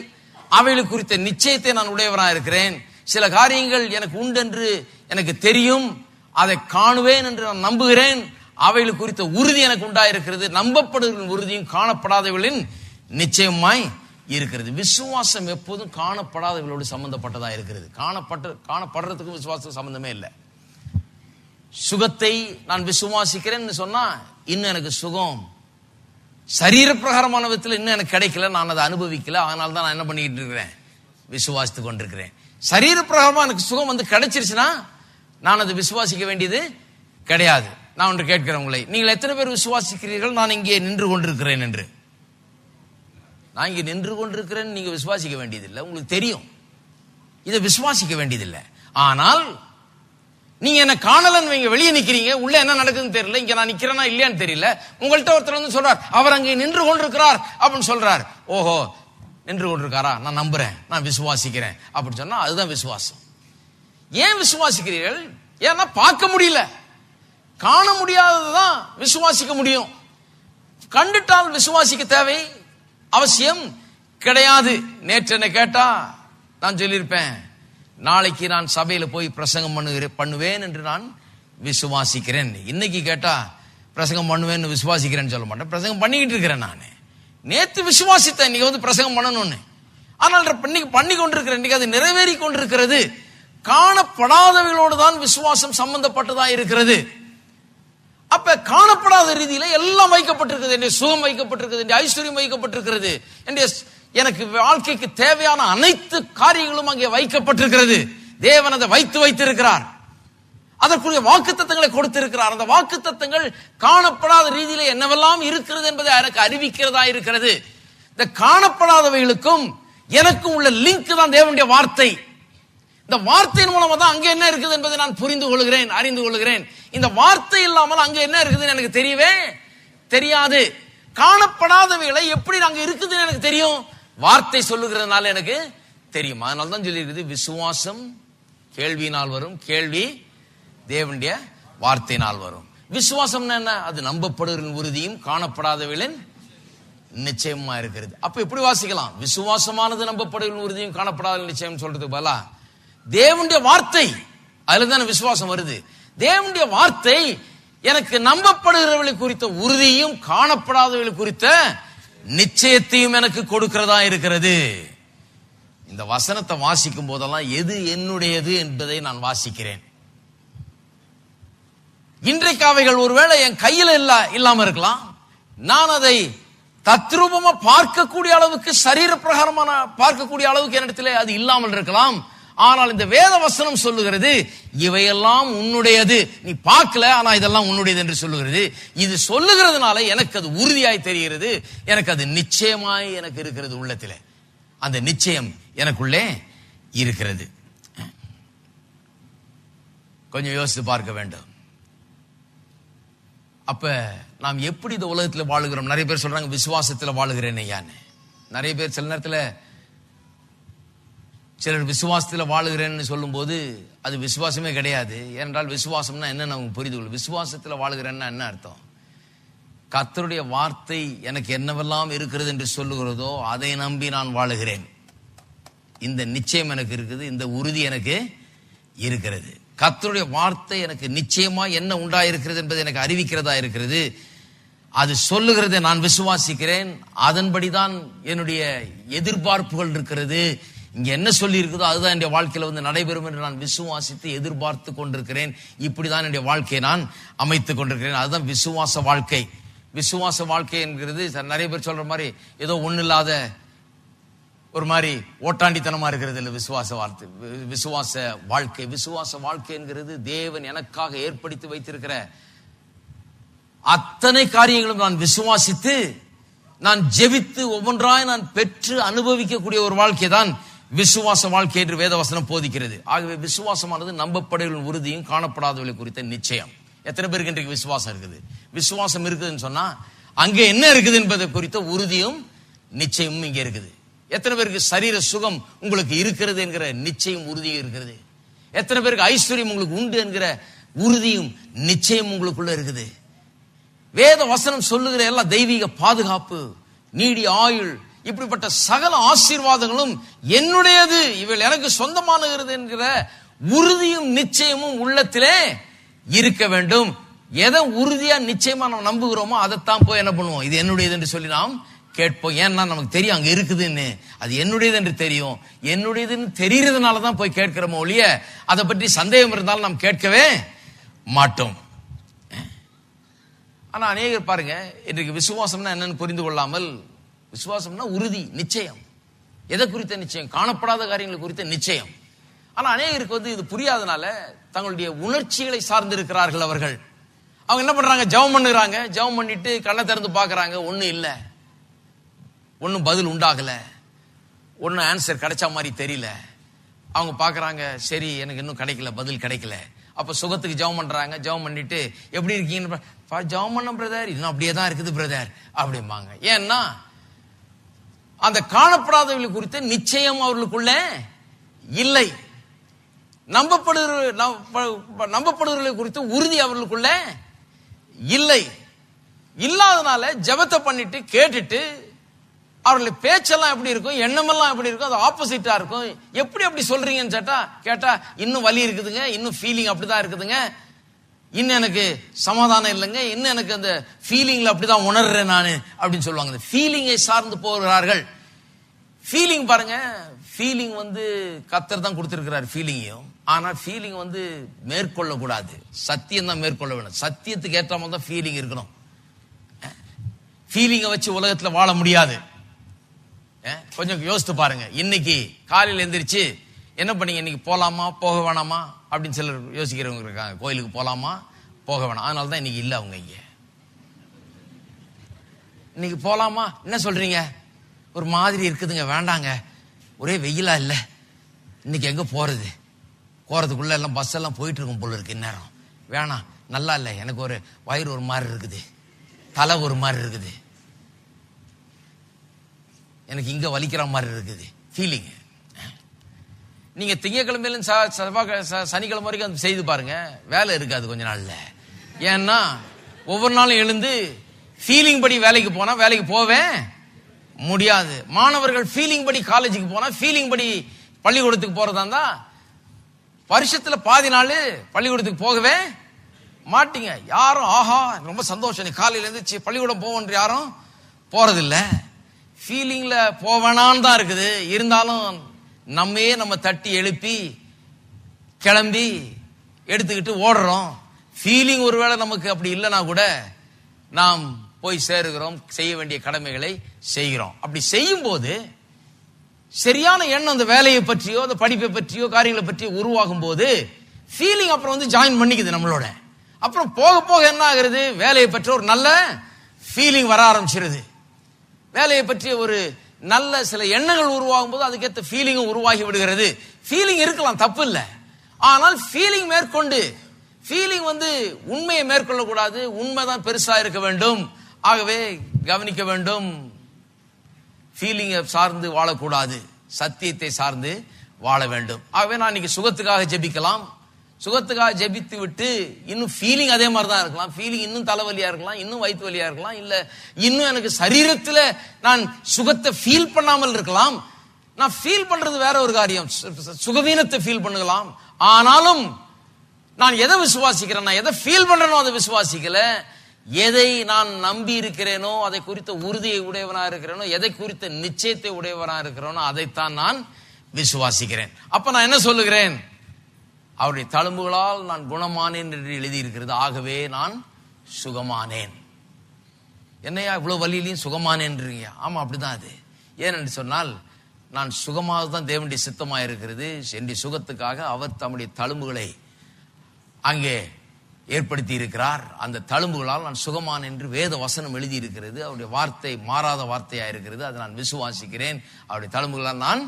அவைகள் குறித்த நிச்சயத்தை நான் உடையவராக இருக்கிறேன். சில காரியங்கள் எனக்கு உண்டு என்று எனக்கு தெரியும், அதை காணுவேன் என்று நான் நம்புகிறேன். அவைகள் குறித்த உறுதி எனக்கு உண்டாயிருக்கிறது. நம்பப்படுகிற உறுதியும் காணப்படாதவர்களின் நிச்சயமாய் இருக்கிறது. விசுவாசம் எப்போதும் காணப்படாதவர்களோடு சம்பந்தப்பட்டதா இருக்கிறது. காணப்படுறதுக்கு விசுவாசம் சம்பந்தமே இல்லை. சுகத்தை நான் விசுவாசிக்கிறேன்னு சொன்னா இன்னும் எனக்கு சுகம் சரீர பிரகாரமான விதத்தில் இன்னும் எனக்கு கிடைக்கல, நான் அதை அனுபவிக்கல. அதனால தான் நான் என்ன பண்ணிக்கிட்டு இருக்கிறேன்? விசுவாசித்து கொண்டிருக்கிறேன். சரீர பிரகாரமா எனக்கு சுகம் வந்து கிடைச்சிருச்சுன்னா நான் அதை விசுவாசிக்க வேண்டியது கிடையாது. நான் ஒன்று கேட்கிறேன் உங்களை, நீங்கள் எத்தனை பேர் விசுவாசிக்கிறீர்கள் நான் இங்கே நின்று கொண்டிருக்கிறேன் என்று? நான் இங்கே நின்று கொண்டிருக்கிறேன் நீங்க விசுவாசிக்க வேண்டியதில்லை, உங்களுக்கு தெரியும். இதை விசுவாசிக்க வேண்டியதில்லை. ஆனால் நீங்க என்ன காணலன்னு நீங்க வெளியே நிக்கிறீங்க, உள்ள என்ன நடக்குதுன்னு தெரியல, இங்க நான் நிக்கிறேனா இல்லையான்னு தெரியல. உங்கள்கிட்ட ஒருத்தர் வந்து சொல்றார், அவர் அங்கே நின்று கொண்டிருக்கிறார் அப்படின்னு சொல்றார். ஓஹோ, நின்று கொண்டிருக்காரா, நான் நம்புறேன், நான் விசுவாசிக்கிறேன் அப்படின்னு சொன்னா அதுதான் விசுவாசம். ஏன் விசுவாசிக்கிறீர்கள்? ஏன்னா பார்க்க முடியல, காண முடியாததுதான் விசுவாசிக்க முடியும். கண்டுட்டால் விசுவாசிக்க தேவை அவசியம் கிடையாது. நேற்று என்ன கேட்டா நான் சொல்லியிருப்பேன், நாளைக்கு நான் சபையில போய் பிரசங்கம் பண்ணுவேன் என்று நான் விசுவாசிக்கிறேன். இன்னைக்கு கேட்டா பிரசங்கம் பண்ணுவேன்னு விசுவாசிக்கிறேன்னு சொல்ல மாட்டேன், பிரசங்கம் பண்ணிக்கிட்டு இருக்கிறேன். நான் நேத்து விசுவாசித்தேன் இன்னைக்கு வந்து பிரசங்கம் பண்ணணும்னு, ஆனால் இன்னைக்கு பண்ணி கொண்டிருக்கிறேன். இன்னைக்கு அது நிறைவேறி கொண்டிருக்கிறது. காணப்படாதவர்களோடு தான் விசுவாசம் சம்பந்தப்பட்டதா இருக்கிறது. அப்ப காணப்படாத ரீதியில எல்லாம் வைக்கப்பட்டிருக்கிறது. என்னுடைய சுகம் வைக்கப்பட்டிருக்கிறது, என்னுடைய ஐஸ்வர்யம் வைக்கப்பட்டிருக்கிறது, என்னுடைய எனக்கு வாழ்க்கைக்கு தேவையான அனைத்து காரியங்களும் அங்கே வைக்கப்பட்டிருக்கிறது. தேவன் அதை வைத்திருக்கிறார். அதற்குரிய வாக்குத்தத்தங்களை கொடுத்திருக்கிறார். அந்த வாக்குத்தத்தங்கள் காணப்படாத ரீதியில என்னவெல்லாம் இருக்கிறது என்பதை எனக்கு அறிவிக்கிறதா இருக்கிறது. இந்த காணப்படாதவைகளுக்கும் எனக்கும் உள்ள லிங்க் தான் தேவனுடைய வார்த்தை. இந்த வார்த்தையின் மூலமா தான் அங்க என்ன இருக்குது என்பதை நான் புரிந்து கொள்கிறேன், அறிந்து கொள்கிறேன். இந்த வார்த்தை இல்லாமல் அங்க என்ன இருக்குதுன்னு எனக்கு தெரியவே தெரியாது. காணப்படாதவைகளை எப்படி அங்க இருக்குதுன்னு எனக்கு தெரியும், வார்த்தை சொல்லுகிறதுனால எனக்கு தெரியும். அதனால தான் சொல்லியிருக்குது, விசுவாசம் கேள்வியினால் வரும், கேள்வி தேவனுடைய வார்த்தையினால் வரும். விசுவாசம் என்ன? அது நம்பப்படுகிற உறுதியும் காணப்படாதவைகளின் நிச்சயமா இருக்கிறது. அப்ப எப்படி வாசிக்கலாம்? விசுவாசமானது நம்பப்படுகிற உறுதியும் காணப்படாத நிச்சயம் சொல்றதுக்கு பதிலா தேவனுடைய வார்த்தை, அதுல தானே விசுவாசம் வருது. தேவனுடைய வார்த்தை எனக்கு நம்பப்படுகிறவர்களை குறித்த உறுதியும் காணப்படாதவர்களை குறித்த நிச்சயத்தையும் எனக்கு கொடுக்கிறதா இருக்கிறது. இந்த வசனத்தை வாசிக்கும் போதெல்லாம் எது என்னுடையது என்பதை நான் வாசிக்கிறேன். இன்றைக்கு அவைகள் ஒருவேளை என் கையில இல்லாம இருக்கலாம். நான் அதை தத்ரூபமா பார்க்கக்கூடிய அளவுக்கு, சரீர பிரகாரமான பார்க்கக்கூடிய அளவுக்கு என்னிடத்திலே அது இல்லாமல் இருக்கலாம். ஆனால் இந்த வேத வசனம் சொல்லுகிறது, இவையெல்லாம் உன்னுடையது. நீ பார்க்கல, ஆனா இதெல்லாம் உன்னுடையது என்று சொல்லுகிறது. இது சொல்லுகிறதுனால எனக்கு அது உறுதியாய் தெரிகிறது, எனக்கு அது நிச்சயமாய் எனக்கு இருக்கிறது. உள்ளத்திலே அந்த நிச்சயம் எனக்குள்ளே இருக்கிறது. கொஞ்சம் யோசித்து பார்க்க வேண்டும். அப்ப நாம் எப்படி இந்த உலகத்தில் வாழுகிறோம்? நிறைய பேர் சொல்றாங்க விசுவாசத்தில் வாழுகிறேன் ஐயான்னு. நிறைய பேர் சில நேரத்தில் சிலர் விசுவாசத்தில் வாழுகிறேன்னு சொல்லும் போது அது விசுவாசமே கிடையாது. ஏனென்றால் விசுவாசம்னா என்ன நமக்கு புரிந்து கொள்ளும். விசுவாசத்தில் வாழுகிறேன்னா என்ன அர்த்தம்? கர்த்தருடைய வார்த்தை எனக்கு என்னவெல்லாம் இருக்கிறது என்று சொல்லுகிறதோ அதை நம்பி நான் வாழுகிறேன். இந்த நிச்சயம் எனக்கு இருக்குது, இந்த உறுதி எனக்கு இருக்கிறது. கர்த்தருடைய வார்த்தை எனக்கு நிச்சயமா என்ன உண்டாயிருக்கிறது என்பதை எனக்கு அறிவிக்கிறதா இருக்கிறது. அது சொல்லுகிறதை நான் விசுவாசிக்கிறேன். அதன்படிதான் என்னுடைய எதிர்பார்ப்புகள் இருக்கிறது. இங்க என்ன சொல்லி இருக்குதோ அதுதான் என்னுடைய வாழ்க்கையில வந்து நடைபெறும் என்று நான் விசுவாசித்து எதிர்பார்த்து கொண்டிருக்கிறேன். இப்படிதான் என்னுடைய வாழ்க்கையை நான் அமைத்துக் கொண்டிருக்கிறேன். அதுதான் விசுவாச வாழ்க்கை. விசுவாச வாழ்க்கை என்கிறது நிறைய பேர் சொல்ற மாதிரி ஏதோ ஒண்ணு இல்லாத ஒரு மாதிரி ஓட்டாண்டித்தனமா இருக்கிறது இல்லை. விசுவாச வாழ்க்கை, விசுவாச வாழ்க்கை என்கிறது தேவன் எனக்காக ஏற்படுத்தி வைத்திருக்கிற அத்தனை காரியங்களும் நான் விசுவாசித்து, நான் ஜெபித்து ஒவ்வொன்றாய் நான் பெற்று அனுபவிக்கக்கூடிய ஒரு வாழ்க்கை தான் விசுவாச வாழ்க்கை என்று வேதவசனம் போதிக்கிறது. ஆகவே விசுவாசமானது நம்பப்படுகிற உறுதியும் காணப்படாதவர்களை குறித்த நிச்சயம். எத்தனை பேருக்கு இன்றைக்கு விசுவாசம் இருக்குது? விசுவாசம் இருக்குதுன்னு சொன்னா அங்க என்ன இருக்குது என்பதை குறித்த உறுதியும் நிச்சயமும் இங்க இருக்குது. எத்தனை பேருக்கு சரீர சுகம் உங்களுக்கு இருக்கிறது என்கிற நிச்சயம் உறுதியும் இருக்கிறது? எத்தனை பேருக்கு ஐஸ்வர்யம் உங்களுக்கு உண்டு என்கிற உறுதியும் நிச்சயம் உங்களுக்குள்ள இருக்குது? வேத வசனம் சொல்லுகிற எல்லாம் தெய்வீக பாதுகாப்பு, நீடிய ஆயுள், இப்படிப்பட்ட சகல ஆசீர்வாதங்களும் என்னுடையது, இவள் எனக்கு சொந்தமானது என்கிற உறுதியும் நிச்சயமும் உள்ளத்திலே இருக்க வேண்டும். எதை உறுதியா நிச்சயமா நம்ம நம்புகிறோமோ அதைத்தான் போய் என்ன பண்ணுவோம், இது என்னுடையது என்று சொல்லி நாம் கேட்போம். ஏன்னா நமக்கு தெரியும் அங்க இருக்குதுன்னு, அது என்னுடையது என்று தெரியும். என்னுடையதுன்னு தெரியறதுனாலதான் போய் கேட்கிறோமோ ஒழிய அதை பற்றி சந்தேகம் இருந்தாலும் நாம் கேட்கவே மாட்டோம். ஆனா அநேகர் பாருங்க, இன்றைக்கு விசுவாசம்னா என்னன்னு புரிந்து கொள்ளாமல், விசுவாசம்னா உறுதி, நிச்சயம். எதை குறித்த நிச்சயம்? காணப்படாத காரியங்களை குறித்த நிச்சயம். ஆனா அநேகருக்கு வந்து இது புரியாதனால தங்களுடைய உணர்ச்சிகளை சார்ந்து இருக்கிறார்கள். அவர்கள் அவங்க என்ன பண்றாங்க? ஜெபம் பண்ணுறாங்க. ஜெபம் பண்ணிட்டு கண்ணை திறந்து பாக்குறாங்க, ஒண்ணும் இல்ல, ஒன்னும் பதில் உண்டாகல, ஒன்னும் ஆன்சர் கிடைச்ச மாதிரி தெரியல. அவங்க பாக்குறாங்க, சரி எனக்கு இன்னும் கிடைக்கல, பதில் கிடைக்கல. அப்ப சுகத்துக்கு ஜெபம் பண்றாங்க. ஜெபம் பண்ணிட்டு எப்படி இருக்கீங்க, ஜெபம் பண்ண பிரதர், இன்னும் அப்படியே தான் இருக்குது பிரதர் அப்படிம்பாங்க. ஏன்னா அந்த காணப்படாதவர்களை குறித்த நிச்சயம் அவர்களுக்குள்ள இல்லை. நம்பப்படுவர்களை குறித்து உறுதி அவர்களுக்குள்ள இல்லை. இல்லாதனால ஜெபத்தை பண்ணிட்டு கேட்டுட்டு அவர்களுடைய பேச்செல்லாம் எப்படி இருக்கும், எண்ணமெல்லாம் எப்படி இருக்கும், அது ஆப்போசிட்டா இருக்கும். எப்படி அப்படி சொல்றீங்கன்னு கேட்டா இன்னும் வலி இருக்குதுங்க, இன்னும் ஃபீலிங் அப்படிதான் இருக்குதுங்க, இன்னும் எனக்கு சமாதானம் இல்லைங்க, இன்னும் எனக்கு அந்த ஃபீலிங்ல அப்படிதான் உணர்றேன் நானு அப்படின்னு சொல்லுவாங்க. இந்த ஃபீலிங்கை சார்ந்து போகிறார்கள். ஃபீலிங் பாருங்க, ஃபீலிங் கர்த்தர் தான் கொடுத்திருக்கிறார் ஃபீலிங்கையும். ஆனா ஃபீலிங் மேற்கொள்ள கூடாது, சத்தியம் தான் மேற்கொள்ள வேணும். சத்தியத்துக்கு ஏற்ற மாதிரி தான் ஃபீலிங் இருக்கணும். ஃபீலிங்கை வச்சு உலகத்துல வாழ முடியாது. கொஞ்சம் யோசித்து பாருங்க. இன்னைக்கு காலையில் எந்திரிச்சு என்ன பண்ணீங்க, இன்னைக்கு போலாமா போக வேணாமா அப்படின்னு சிலர் யோசிக்கிறவங்க இருக்காங்க. கோயிலுக்கு போலாமா போக வேணாம், அதனால தான் இன்னைக்கு இல்லை அவங்க இங்க. இன்னைக்கு போலாமா, என்ன சொல்றீங்க, ஒரு மாதிரி இருக்குதுங்க, வேண்டாங்க, ஒரே வெயிலா இல்லை, இன்னைக்கு எங்க போறதுக்குள்ள எல்லாம் பஸ் எல்லாம் போயிட்டு இருக்கும் போல இருக்கு, இந்நேரம் வேணாம், நல்லா இல்லை, எனக்கு ஒரு வயிறு ஒரு மாதிரி இருக்குது, தலை ஒரு மாதிரி இருக்குது, எனக்கு இங்க வலிக்கிற மாதிரி இருக்குது ஃபீலிங். நீங்க திங்கக்கிழமையில சனிக்கிழமை வரைக்கும் செய்து பாருங்க, வேலை இருக்காது கொஞ்ச நாள்ல. ஏன்னா ஒவ்வொரு நாளும் எழுந்து ஃபீலிங் படி வேலைக்கு போனா வேலைக்கு போவேன் முடியாது. மாணவர்கள் ஃபீலிங் படி காலேஜுக்கு போனா, ஃபீலிங் படி பள்ளிக்கூடத்துக்கு போறதா இருந்தா வருஷத்துல பாதி நாள் பள்ளிக்கூடத்துக்கு போகவே மாட்டீங்க. யாரும் ஆஹா ரொம்ப சந்தோஷம், நீ காலையில இருந்து பள்ளிக்கூடம் போவோன்ற யாரும் போறதில்லை. ஃபீலிங்ல போவேனான்னு தான் இருக்குது. இருந்தாலும் நம்ம தட்டி எழுப்பி கிளம்பி எடுத்துக்கிட்டு ஓடுறோம். ஃபீலிங் ஒருவேளை நமக்கு அப்படி இல்லைன்னா கூட நாம் போய் சேருகிறோம், செய்ய வேண்டிய கடமைகளை செய்கிறோம். அப்படி செய்யும் போது சரியான எண்ணம் அந்த வேலையை பற்றியோ அந்த படிப்பை பற்றியோ காரியங்களை பற்றியோ உருவாகும் போது ஃபீலிங் அப்புறம் ஜாயின் பண்ணிக்குது நம்மளோட. அப்புறம் போக போக என்ன ஆகுறது, வேலையை பற்றி ஒரு நல்ல ஃபீலிங் வர ஆரம்பிச்சிருது. வேலையை பற்றிய ஒரு நல்ல சில எண்ணங்கள் உருவாகும் போது அதுக்கேற்ற ஃபீலிங்கும் உருவாகி விடுகிறது. ஃபீலிங் இருக்கலாம், தப்பு இல்லை. ஆனால் ஃபீலிங் மேற்கொண்டு ஃபீலிங் உண்மையை மேற்கொள்ள கூடாது, உண்மைதான் பெருசா இருக்க வேண்டும். ஆகவே கவனிக்க வேண்டும், ஃபீலிங்கை சார்ந்து வாழக்கூடாது, சத்தியத்தை சார்ந்து வாழ வேண்டும். ஆகவே நான் இன்னைக்கு சுகத்துக்காக ஜெபிக்கலாம், சுகத்துக்காக ஜெபித்து விட்டு இன்னும் ஃபீலிங் அதே மாதிரி தான் இருக்கலாம், ஃபீலிங் இன்னும் தலைவலியா இருக்கலாம், இன்னும் வயிற்று வலியா இருக்கலாம், இல்ல இன்னும் எனக்கு சரீரத்துல நான் சுகத்தை ஃபீல் பண்ணாமல் இருக்கலாம். நான் ஃபீல் பண்றது வேற ஒரு காரியம், சுகவீனத்தை ஃபீல் பண்ணலாம். ஆனாலும் நான் எதை விசுவாசிக்கிறேன், நான் எதை ஃபீல் பண்றேனோ அதை விசுவாசிக்கல. எதை நான் நம்பி இருக்கிறேனோ, அதை குறித்த உறுதியை உடையவனா இருக்கிறேனோ, எதை குறித்த நிச்சயத்தை உடையவனா இருக்கிறேனோ அதைத்தான் நான் விசுவாசிக்கிறேன். அப்ப நான் என்ன சொல்லுகிறேன், அவருடைய தழும்புகளால் நான் குணமானேன் என்று எழுதியிருக்கிறது, ஆகவே நான் சுகமானேன். என்னையா இவ்வளவு வலியிலையும் சுகமானேன்றீங்க? ஆமா, அப்படிதான் அது. ஏனென்று சொன்னால் நான் சுகமாக தான் தேவனுடைய சித்தமாக இருக்கிறது. என்னுடைய சுகத்துக்காக அவர் தம்முடைய தழும்புகளை அங்கே ஏற்படுத்தி இருக்கிறார். அந்த தழும்புகளால் நான் சுகமான் என்று வேத வசனம் எழுதி இருக்கிறது. அவருடைய வார்த்தை மாறாத வார்த்தையா இருக்கிறது, அதை நான் விசுவாசிக்கிறேன். அவருடைய தழும்புகளால் நான்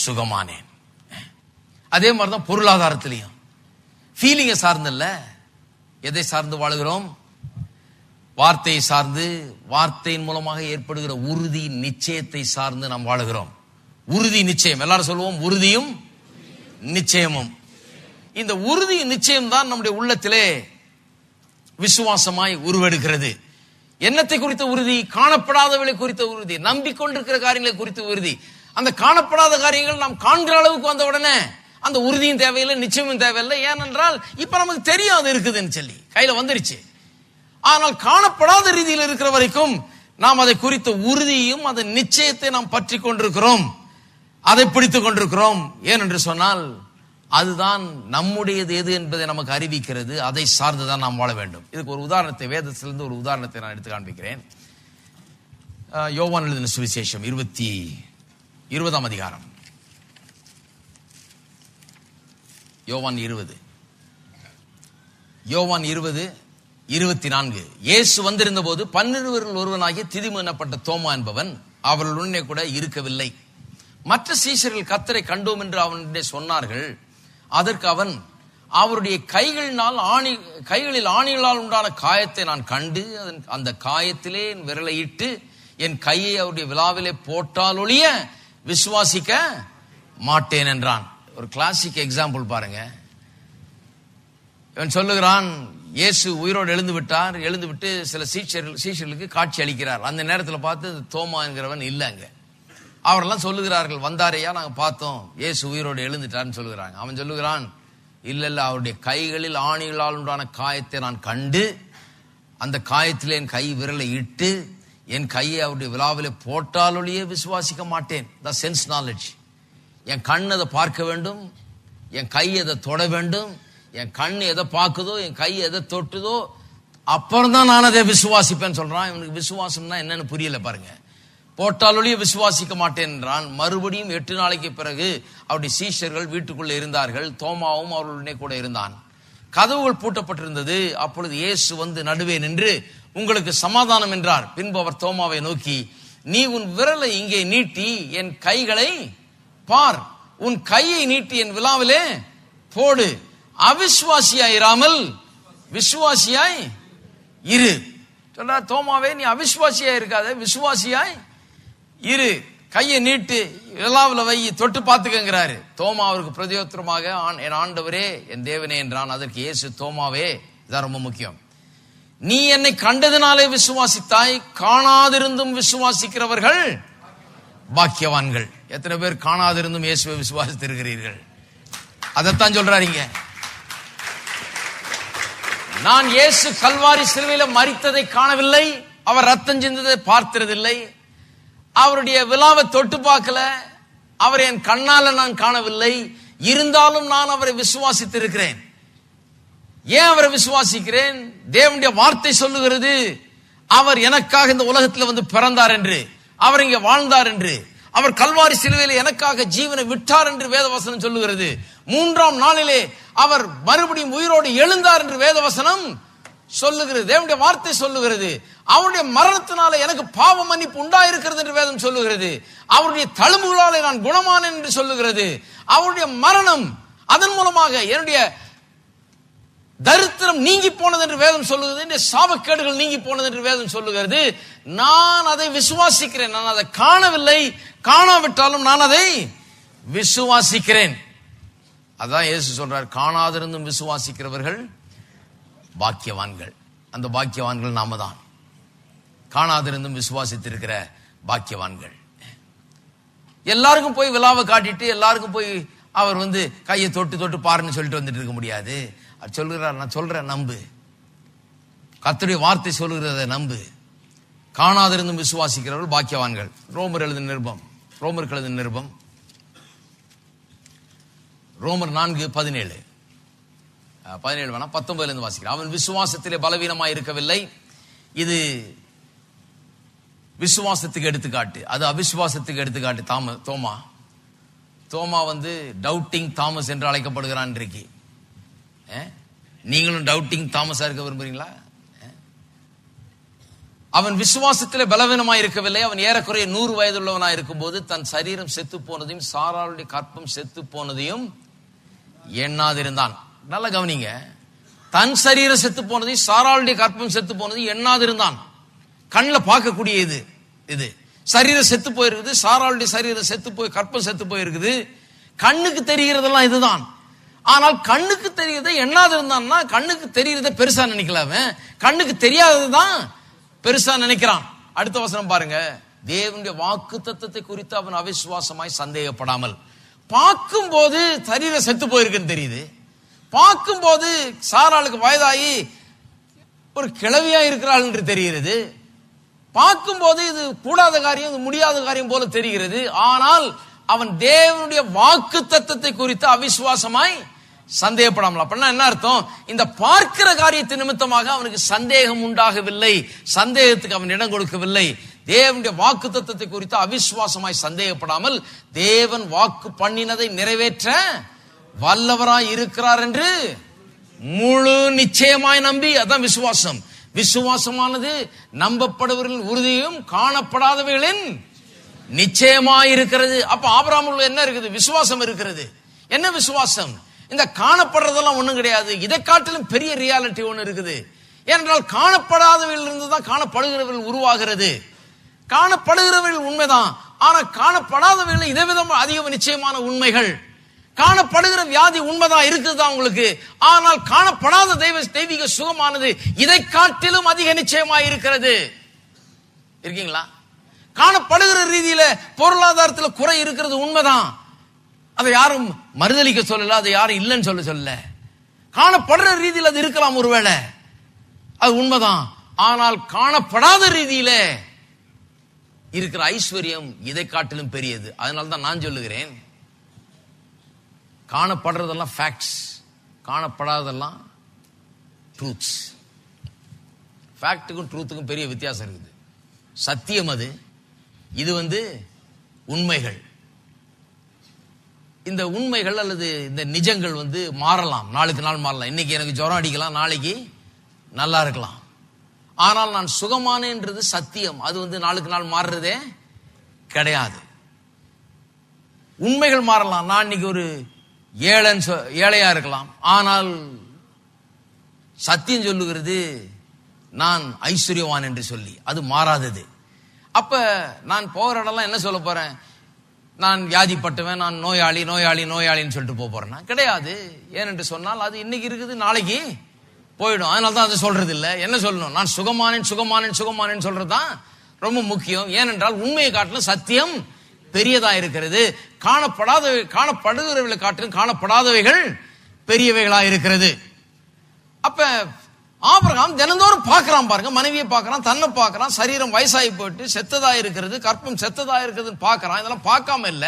சுகமானேன். அதே மாதிரிதான் பொருளாதாரத்திலையும் ஃபீலிங்கை சார்ந்தல்ல, எதை சார்ந்து வாழுகிறோம், வார்த்தையை சார்ந்து, வார்த்தையின் மூலமாக ஏற்படுகிற உறுதி நிச்சயத்தை சார்ந்து நாம் வாழுகிறோம். உறுதி நிச்சயம், எல்லாரும் சொல்லுவோம் உறுதியும் நிச்சயமும். இந்த உறுதி நிச்சயம் தான் நம்முடைய உள்ளத்திலே விசுவாசமாய் உருவெடுக்கிறது. என்னத்தை குறித்த உறுதி? காணப்படாதவர்களை குறித்த உறுதி, நம்பிக்கொண்டிருக்கிற காரியங்களை குறித்த உறுதி. அந்த காணப்படாத காரியங்கள் நாம் காண்கிற அளவுக்கு வந்த உடனே அந்த உறுதியும் தேவையில்லை, நிச்சயமும் தேவையில்லை. ஏனென்றால் இப்ப நமக்கு தெரியும் அது இருக்குதுன்னு சொல்லி, கையில வந்துருச்சு. ஆனால் காணப்படாத ரீதியில் இருக்கிற வரைக்கும் நாம் அதை குறித்த உறுதியும் அந்த நிச்சயத்தை நாம் பற்றி கொண்டிருக்கிறோம், அதை பிடித்துக் கொண்டிருக்கிறோம். ஏனென்று சொன்னால் அதுதான் நம்முடையது எது என்பதை நமக்கு அறிவிக்கிறது. அதை சார்ந்துதான் நாம் வாழ வேண்டும். இதுக்கு ஒரு உதாரணத்தை, வேதத்திலிருந்து ஒரு உதாரணத்தை நான் எடுத்து காண்பிக்கிறேன். யோவான் எழுதின சுவிசேஷம் 20 அதிகாரம், யோவான் 20:24. இயேசு வந்திருந்த போது 12 ஒருவனாகிய திதிமு எனப்பட்ட தோமா என்பவன் அவர்களுடனே கூட இருக்கவில்லை. மற்ற சீஷர்கள் கர்த்தரை கண்டோம் என்று அவனிடம் சொன்னார்கள். அதற்கு அவன், அவருடைய கைகளில் ஆணிகளால் உண்டான காயத்தை நான் கண்டு அந்த காயத்திலே என் விரலை இட்டு என் கையை அவருடைய விழாவிலே போட்டால் ஒழிய விசுவாசிக்க மாட்டேன் என்றான். ஒரு கிளாசிக் எக்ஸாம்பிள் பாருங்க. இவன் சொல்லுகிறான், இயேசு உயிரோடு எழுந்து விட்டார். எழுந்து விட்டு சில சீஷர்களுக்கு காட்சி அளிக்கிறார். அந்த நேரத்தில் பார்த்து தோமா என்கிறவன் இல்லைங்க. அவரெல்லாம் சொல்லுகிறார்கள், வந்தாரையா நாங்க பார்த்தோம், இயேசு உயிரோடு எழுந்துட்டார்னு சொல்லுகிறாங்க. அவன் சொல்லுகிறான், இல்ல அவருடைய கைகளில் ஆணிகளால் உண்டான காயத்தை நான் கண்டு அந்த காயத்திலே என் கை விரலை இட்டு என் கையை அவருடைய விழாவிலே போட்டாலொழியே விசுவாசிக்க மாட்டேன். The sense knowledge. என் கண் அதை பார்க்க வேண்டும், என் கை அதை தொட வேண்டும், என் கண் எதை பார்க்குதோ என் கை எதை தொட்டுதோ அப்புறம் தான் நான் அதை விசுவாசிப்பேன்னு சொல்றான். இவனுக்கு விசுவாசம்னா என்னன்னு புரியல பாருங்க. போட்டாலொழிய விசுவாசிக்க மாட்டேன் என்றான். மறுபடியும் 8 நாளைக்கு பிறகு அவருடைய சீஷர்கள் வீட்டுக்குள்ள இருந்தார்கள். தோமாவும் அவர்களுடனே கூட இருந்தான். கதவுகள் பூட்டப்பட்டிருந்தது. அப்பொழுது இயேசு வந்து நடுவே நின்று உங்களுக்கு சமாதானம் என்றார். பின்பு அவர் தோமாவை நோக்கி, நீ உன் விரலை இங்கே நீட்டி என் கைகளை பார், உன் கையை நீட்டி என் விழாவிலே போடு, அவிசுவாசியாயிராமல் விசுவாசியாய் இரு. சொல்றார், தோமாவே நீ அவிசுவாசியா இருக்காத, விசுவாசியாய் இரு, கையை நீட்டு விழாவில் வை, தொட்டு பார்த்துக்கிறாரு. தோமா அவருக்கு பிரதியோத்திரமாக, என் ஆண்டவரே என் தேவனே என்றான். அதற்கு இயேசு, தோமாவே இதான் ரொம்ப முக்கியம், நீ என்னை கண்டதினாலே விசுவாசித்தாய், காணாதிருந்தும் விசுவாசிக்கிறவர்கள் பாக்கியவான்கள். எத்தனை பேர் காணாதிருந்தும் இயேசுவை விசுவாசித்திருக்கிறீர்கள்? அதைத்தான் சொல்றாருங்க. நான் இயேசு கல்வாரி சிலுவையில மரித்ததை காணவில்லை, அவர் ரத்தம் சிந்ததை பார்த்ததில்லை, அவருடைய விழாவை தொட்டு பார்க்கல, அவரை என் கண்ணால நான் காணவில்லை, இருந்தாலும் நான் அவரை விசுவாசித்திருக்கிறேன். ஏன் அவரை விசுவாசிக்கிறேன்? தேவனுடைய வார்த்தை சொல்லுகிறது, அவர் எனக்காக இந்த உலகத்தில் வந்து பிறந்தார் என்று, அவர் இங்கே வாழ்ந்தார் என்று, அவர் கல்வாரி சிலுவையில் எனக்காக ஜீவனை விட்டார் என்று வேதவசனம் சொல்லுகிறது. 3ஆம் நாளிலே அவர் மறுபடியும் உயிரோடு எழுந்தார் என்று வேதவசனம் சொல்லுகிறது. தேவனுடைய வார்த்தை சொல்லுகிறது. அவருடைய மரணத்தினால எனக்கு பாவ மன்னிப்பு உண்டாயிருக்கிறது என்று வேதம் சொல்லுகிறது. அவருடைய தழும்புகளாலே நான் குணமானேன் என்று சொல்லுகிறது. அவருடைய மரணம், அதன் மூலமாக என்னுடைய தரித்திரம் நீங்கி போனது என்று வேதம் சொல்லுகிறது. என்னுடைய சாபக்கேடுகள் நீங்கி போனது என்று வேதம் சொல்லுகிறது. நான் அதை விசுவாசிக்கிறேன். நான் அதை காணவில்லை, காணாவிட்டாலும் நான் அதை விசுவாசிக்கிறேன். அதான் இயேசு சொல்றார், காணாதிருந்தும் விசுவாசிக்கிறவர்கள் பாக்கியவான்கள். அந்த பாக்கியவான்கள் நாம தான், காணாதிருந்தும் விசுவாசித்திருக்கிற பாக்கியவான்கள். எல்லாருக்கும் போய் விழாவை காட்டிட்டு எல்லாருக்கும் போய் அவர் வந்து கையை தொட்டு தொட்டு பாருன்னு சொல்லிட்டு வந்துட்டு இருக்க முடியாது. அவர் சொல்லுகிறார், நான் சொல்றேன் நம்பு, கர்த்தருடைய வார்த்தை சொல்லுகிறத நம்பு. காணாதிருந்தும் விசுவாசிக்கிறவர்கள் பாக்கியவான்கள். ரோமர் எழுதின நிருபம், ரோமருக்கு எழுதின நிருபம், ரோமர் 4:17 வேணா 19 வாசிக்கிறேன். அவன் விசுவாசத்திலே பலவீனமாய் இருக்கவில்லை. இது விசுவாசத்துக்கு எடுத்துக்காட்டு, அது அவிசுவாசத்துக்கு எடுத்துக்காட்டு. தோமா வந்து டவுட்டிங் தாமஸ் என்று அழைக்கப்படுகிறான் இன்றைக்கு. நீங்களும் டவுட்டிங் தாமஸா இருக்க விரும்புறீங்களா? அவன் விசுவாசத்திலே பலவீனமாய் இருக்கவில்லை. அவன் ஏறக்குறைய 100 வயதுள்ளவனாய் இருக்கும் போது தன் சரீரம் செத்து போனதையும் சாராளுடைய கற்பம் செத்து போனதையும் எண்ணாதிருந்தான். நல்ல கவனிங்க, தன் சரீரம் செத்து போனதையும் சாராளுடைய கற்பம் செத்து போனதையும் எண்ணாதிருந்தான். கண்ணில் பார்க்கக்கூடிய இது சரீரம் செத்து போயிருக்குது, சாராளுடைய சரீரம் செத்து போய் கற்பம் செத்து போயிருக்குது. கண்ணுக்கு தெரிகிறதெல்லாம் இதுதான். ஆனால் கண்ணுக்கு தெரிகிறதை எண்ணாது இருந்தான்னா, கண்ணுக்கு தெரிகிறத பெருசா நினைக்கலாம, கண்ணுக்கு தெரியாததுதான் பெருசா நினைக்கிறான். அடுத்த வசனம் பாருங்க, தேவனுடைய வாக்கு தத்தத்தை குறித்து அவன் அவிசுவாசமாய் சந்தேகப்படாமல். பார்க்கும் போது சரீரம் செத்து போயிருக்குன்னு தெரியுது, பார்க்கும் போது சாராளுக்கு வயதாகி ஒரு கிழவியா இருக்கிறாள் என்று தெரிகிறது, பார்க்கும் போது இது கூடாத காரியம், இது முடியாத காரியம் போல தெரிகிறது. ஆனால் அவன் தேவனுடைய வாக்கு தத்தத்தை குறித்து அவிசுவாசமாய் சந்தேகப்படாமல். அப்படின்னா என்ன அர்த்தம்? இந்த பார்க்கிற காரியத்தை நிமித்தமாக அவனுக்கு சந்தேகம் உண்டாகவில்லை, சந்தேகத்துக்கு அவன் இடம் கொடுக்கவில்லை. தேவனுடைய வாக்கு தத்தத்தை குறித்து அவிசுவாசமாய் சந்தேகப்படாமல் தேவன் வாக்கு பண்ணினதை நிறைவேற்ற வல்லவராய் இருக்கிறார் என்று முழு நிச்சயமாய் நம்பி, அதான் விசுவாசம். விசுவாசமானது நம்பப்படுவர்களின் உறுதியும் காணப்படாதவைகளின் நிச்சயமாய் இருக்கிறது. அப்ப ஆபிரகாமுல என்ன இருக்குது? விசுவாசம் இருக்கிறது. என்ன விசுவாசம்? இந்த காணப்படுறதெல்லாம் ஒண்ணும் கிடையாது. இதை காட்டிலும் பெரிய ரியாலிட்டி ஒண்ணு இருக்குது. ஏனென்றால் காணப்படாதவையில் இருந்துதான் காணப்படுகிறவர்கள் உருவாகிறது. காணப்படுகிறவர்கள் உண்மைதான், ஆனா காணப்படாதவைகள் இதை விதம் அதிக நிச்சயமான உண்மைகள். காணப்படுகிற வியாதி உண்மைதான் இருக்குதுதான் உங்களுக்கு, ஆனால் காணப்படாத தெய்வீக சுகமானது இதை காட்டிலும் அதிக நிச்சயமாக இருக்கிறது. இருக்கீங்களா? காணப்படுகிற ரீதியில பொருளாதாரத்தில் குறை இருக்கிறது உண்மைதான், அதை யாரும் மறுதலிக்க சொல்லல, அதை யாரும் இல்லைன்னு சொல்லல. காணப்படுற ரீதியில் அது இருக்கலாம், ஒருவேளை அது உண்மைதான். ஆனால் காணப்படாத ரீதியில இருக்கிற ஐஸ்வர்யம் இதை காட்டிலும் பெரியது. அதனால்தான் நான் சொல்லுகிறேன், காணப்படுறதெல்லாம் ஃபேக்ட்ஸ், காணப்படாததெல்லாம் ட்ரூத்ஸ். ஃபேக்டுக்கும் ட்ரூத்துக்கும் பெரிய வித்தியாசம் இருக்குது. சத்தியம் அது, இது உண்மைகள். இந்த உண்மைகள் அல்லது இந்த நிஜங்கள் மாறலாம், நாளுக்கு நாள் மாறலாம். இன்னைக்கு எனக்கு ஜுரம் அடிக்கலாம், நாளைக்கு நல்லா இருக்கலாம். ஆனால் நான் சுகமானேன்றது சத்தியம், அது நாளுக்கு நாள் மாறுறதே கிடையாது. உண்மைகள் மாறலாம். நான் இன்னைக்கு ஒரு ஏழையா இருக்கலாம், ஆனால் சத்தியம் சொல்லுகிறது நான் ஐஸ்வர்யவான் என்று சொல்லி, அது மாறாதது. அப்ப நான் போகிற இடம்லாம் என்ன சொல்ல போறேன்? நான் வியாதிப்பட்டவன், நான் நோயாளி நோயாளி நோயாளின்னு சொல்லிட்டு போறேன்னா கிடையாது. ஏனென்று சொன்னால் அது இன்னைக்கு இருக்குது, நாளைக்கு போயிடும். அதனால தான் அதை சொல்றது இல்லை. என்ன சொல்லணும்? நான் சுகமானேன் சுகமானேன் சுகமானேன்னு சொல்றதுதான் ரொம்ப முக்கியம். ஏனென்றால் உண்மையை காட்டிலும் சத்தியம் பெரியதா இருக்கிறது. காணப்படுகிறவர்களை காட்டிலும் காணப்படாதவைகள் பெரியவைகளா இருக்கிறது. அப்ப ஆபிரகாம் தினந்தோறும் பார்க்கிறான் பாருங்க, மனைவியை பார்க்கிறான், தன்னை பார்க்கிறான், சரீரம் வயசாகி போயிட்டு செத்ததா இருக்கிறது, கற்பம் செத்ததா இருக்கிறதுன்னு பார்க்கிறான். இதெல்லாம் பார்க்காம இல்ல,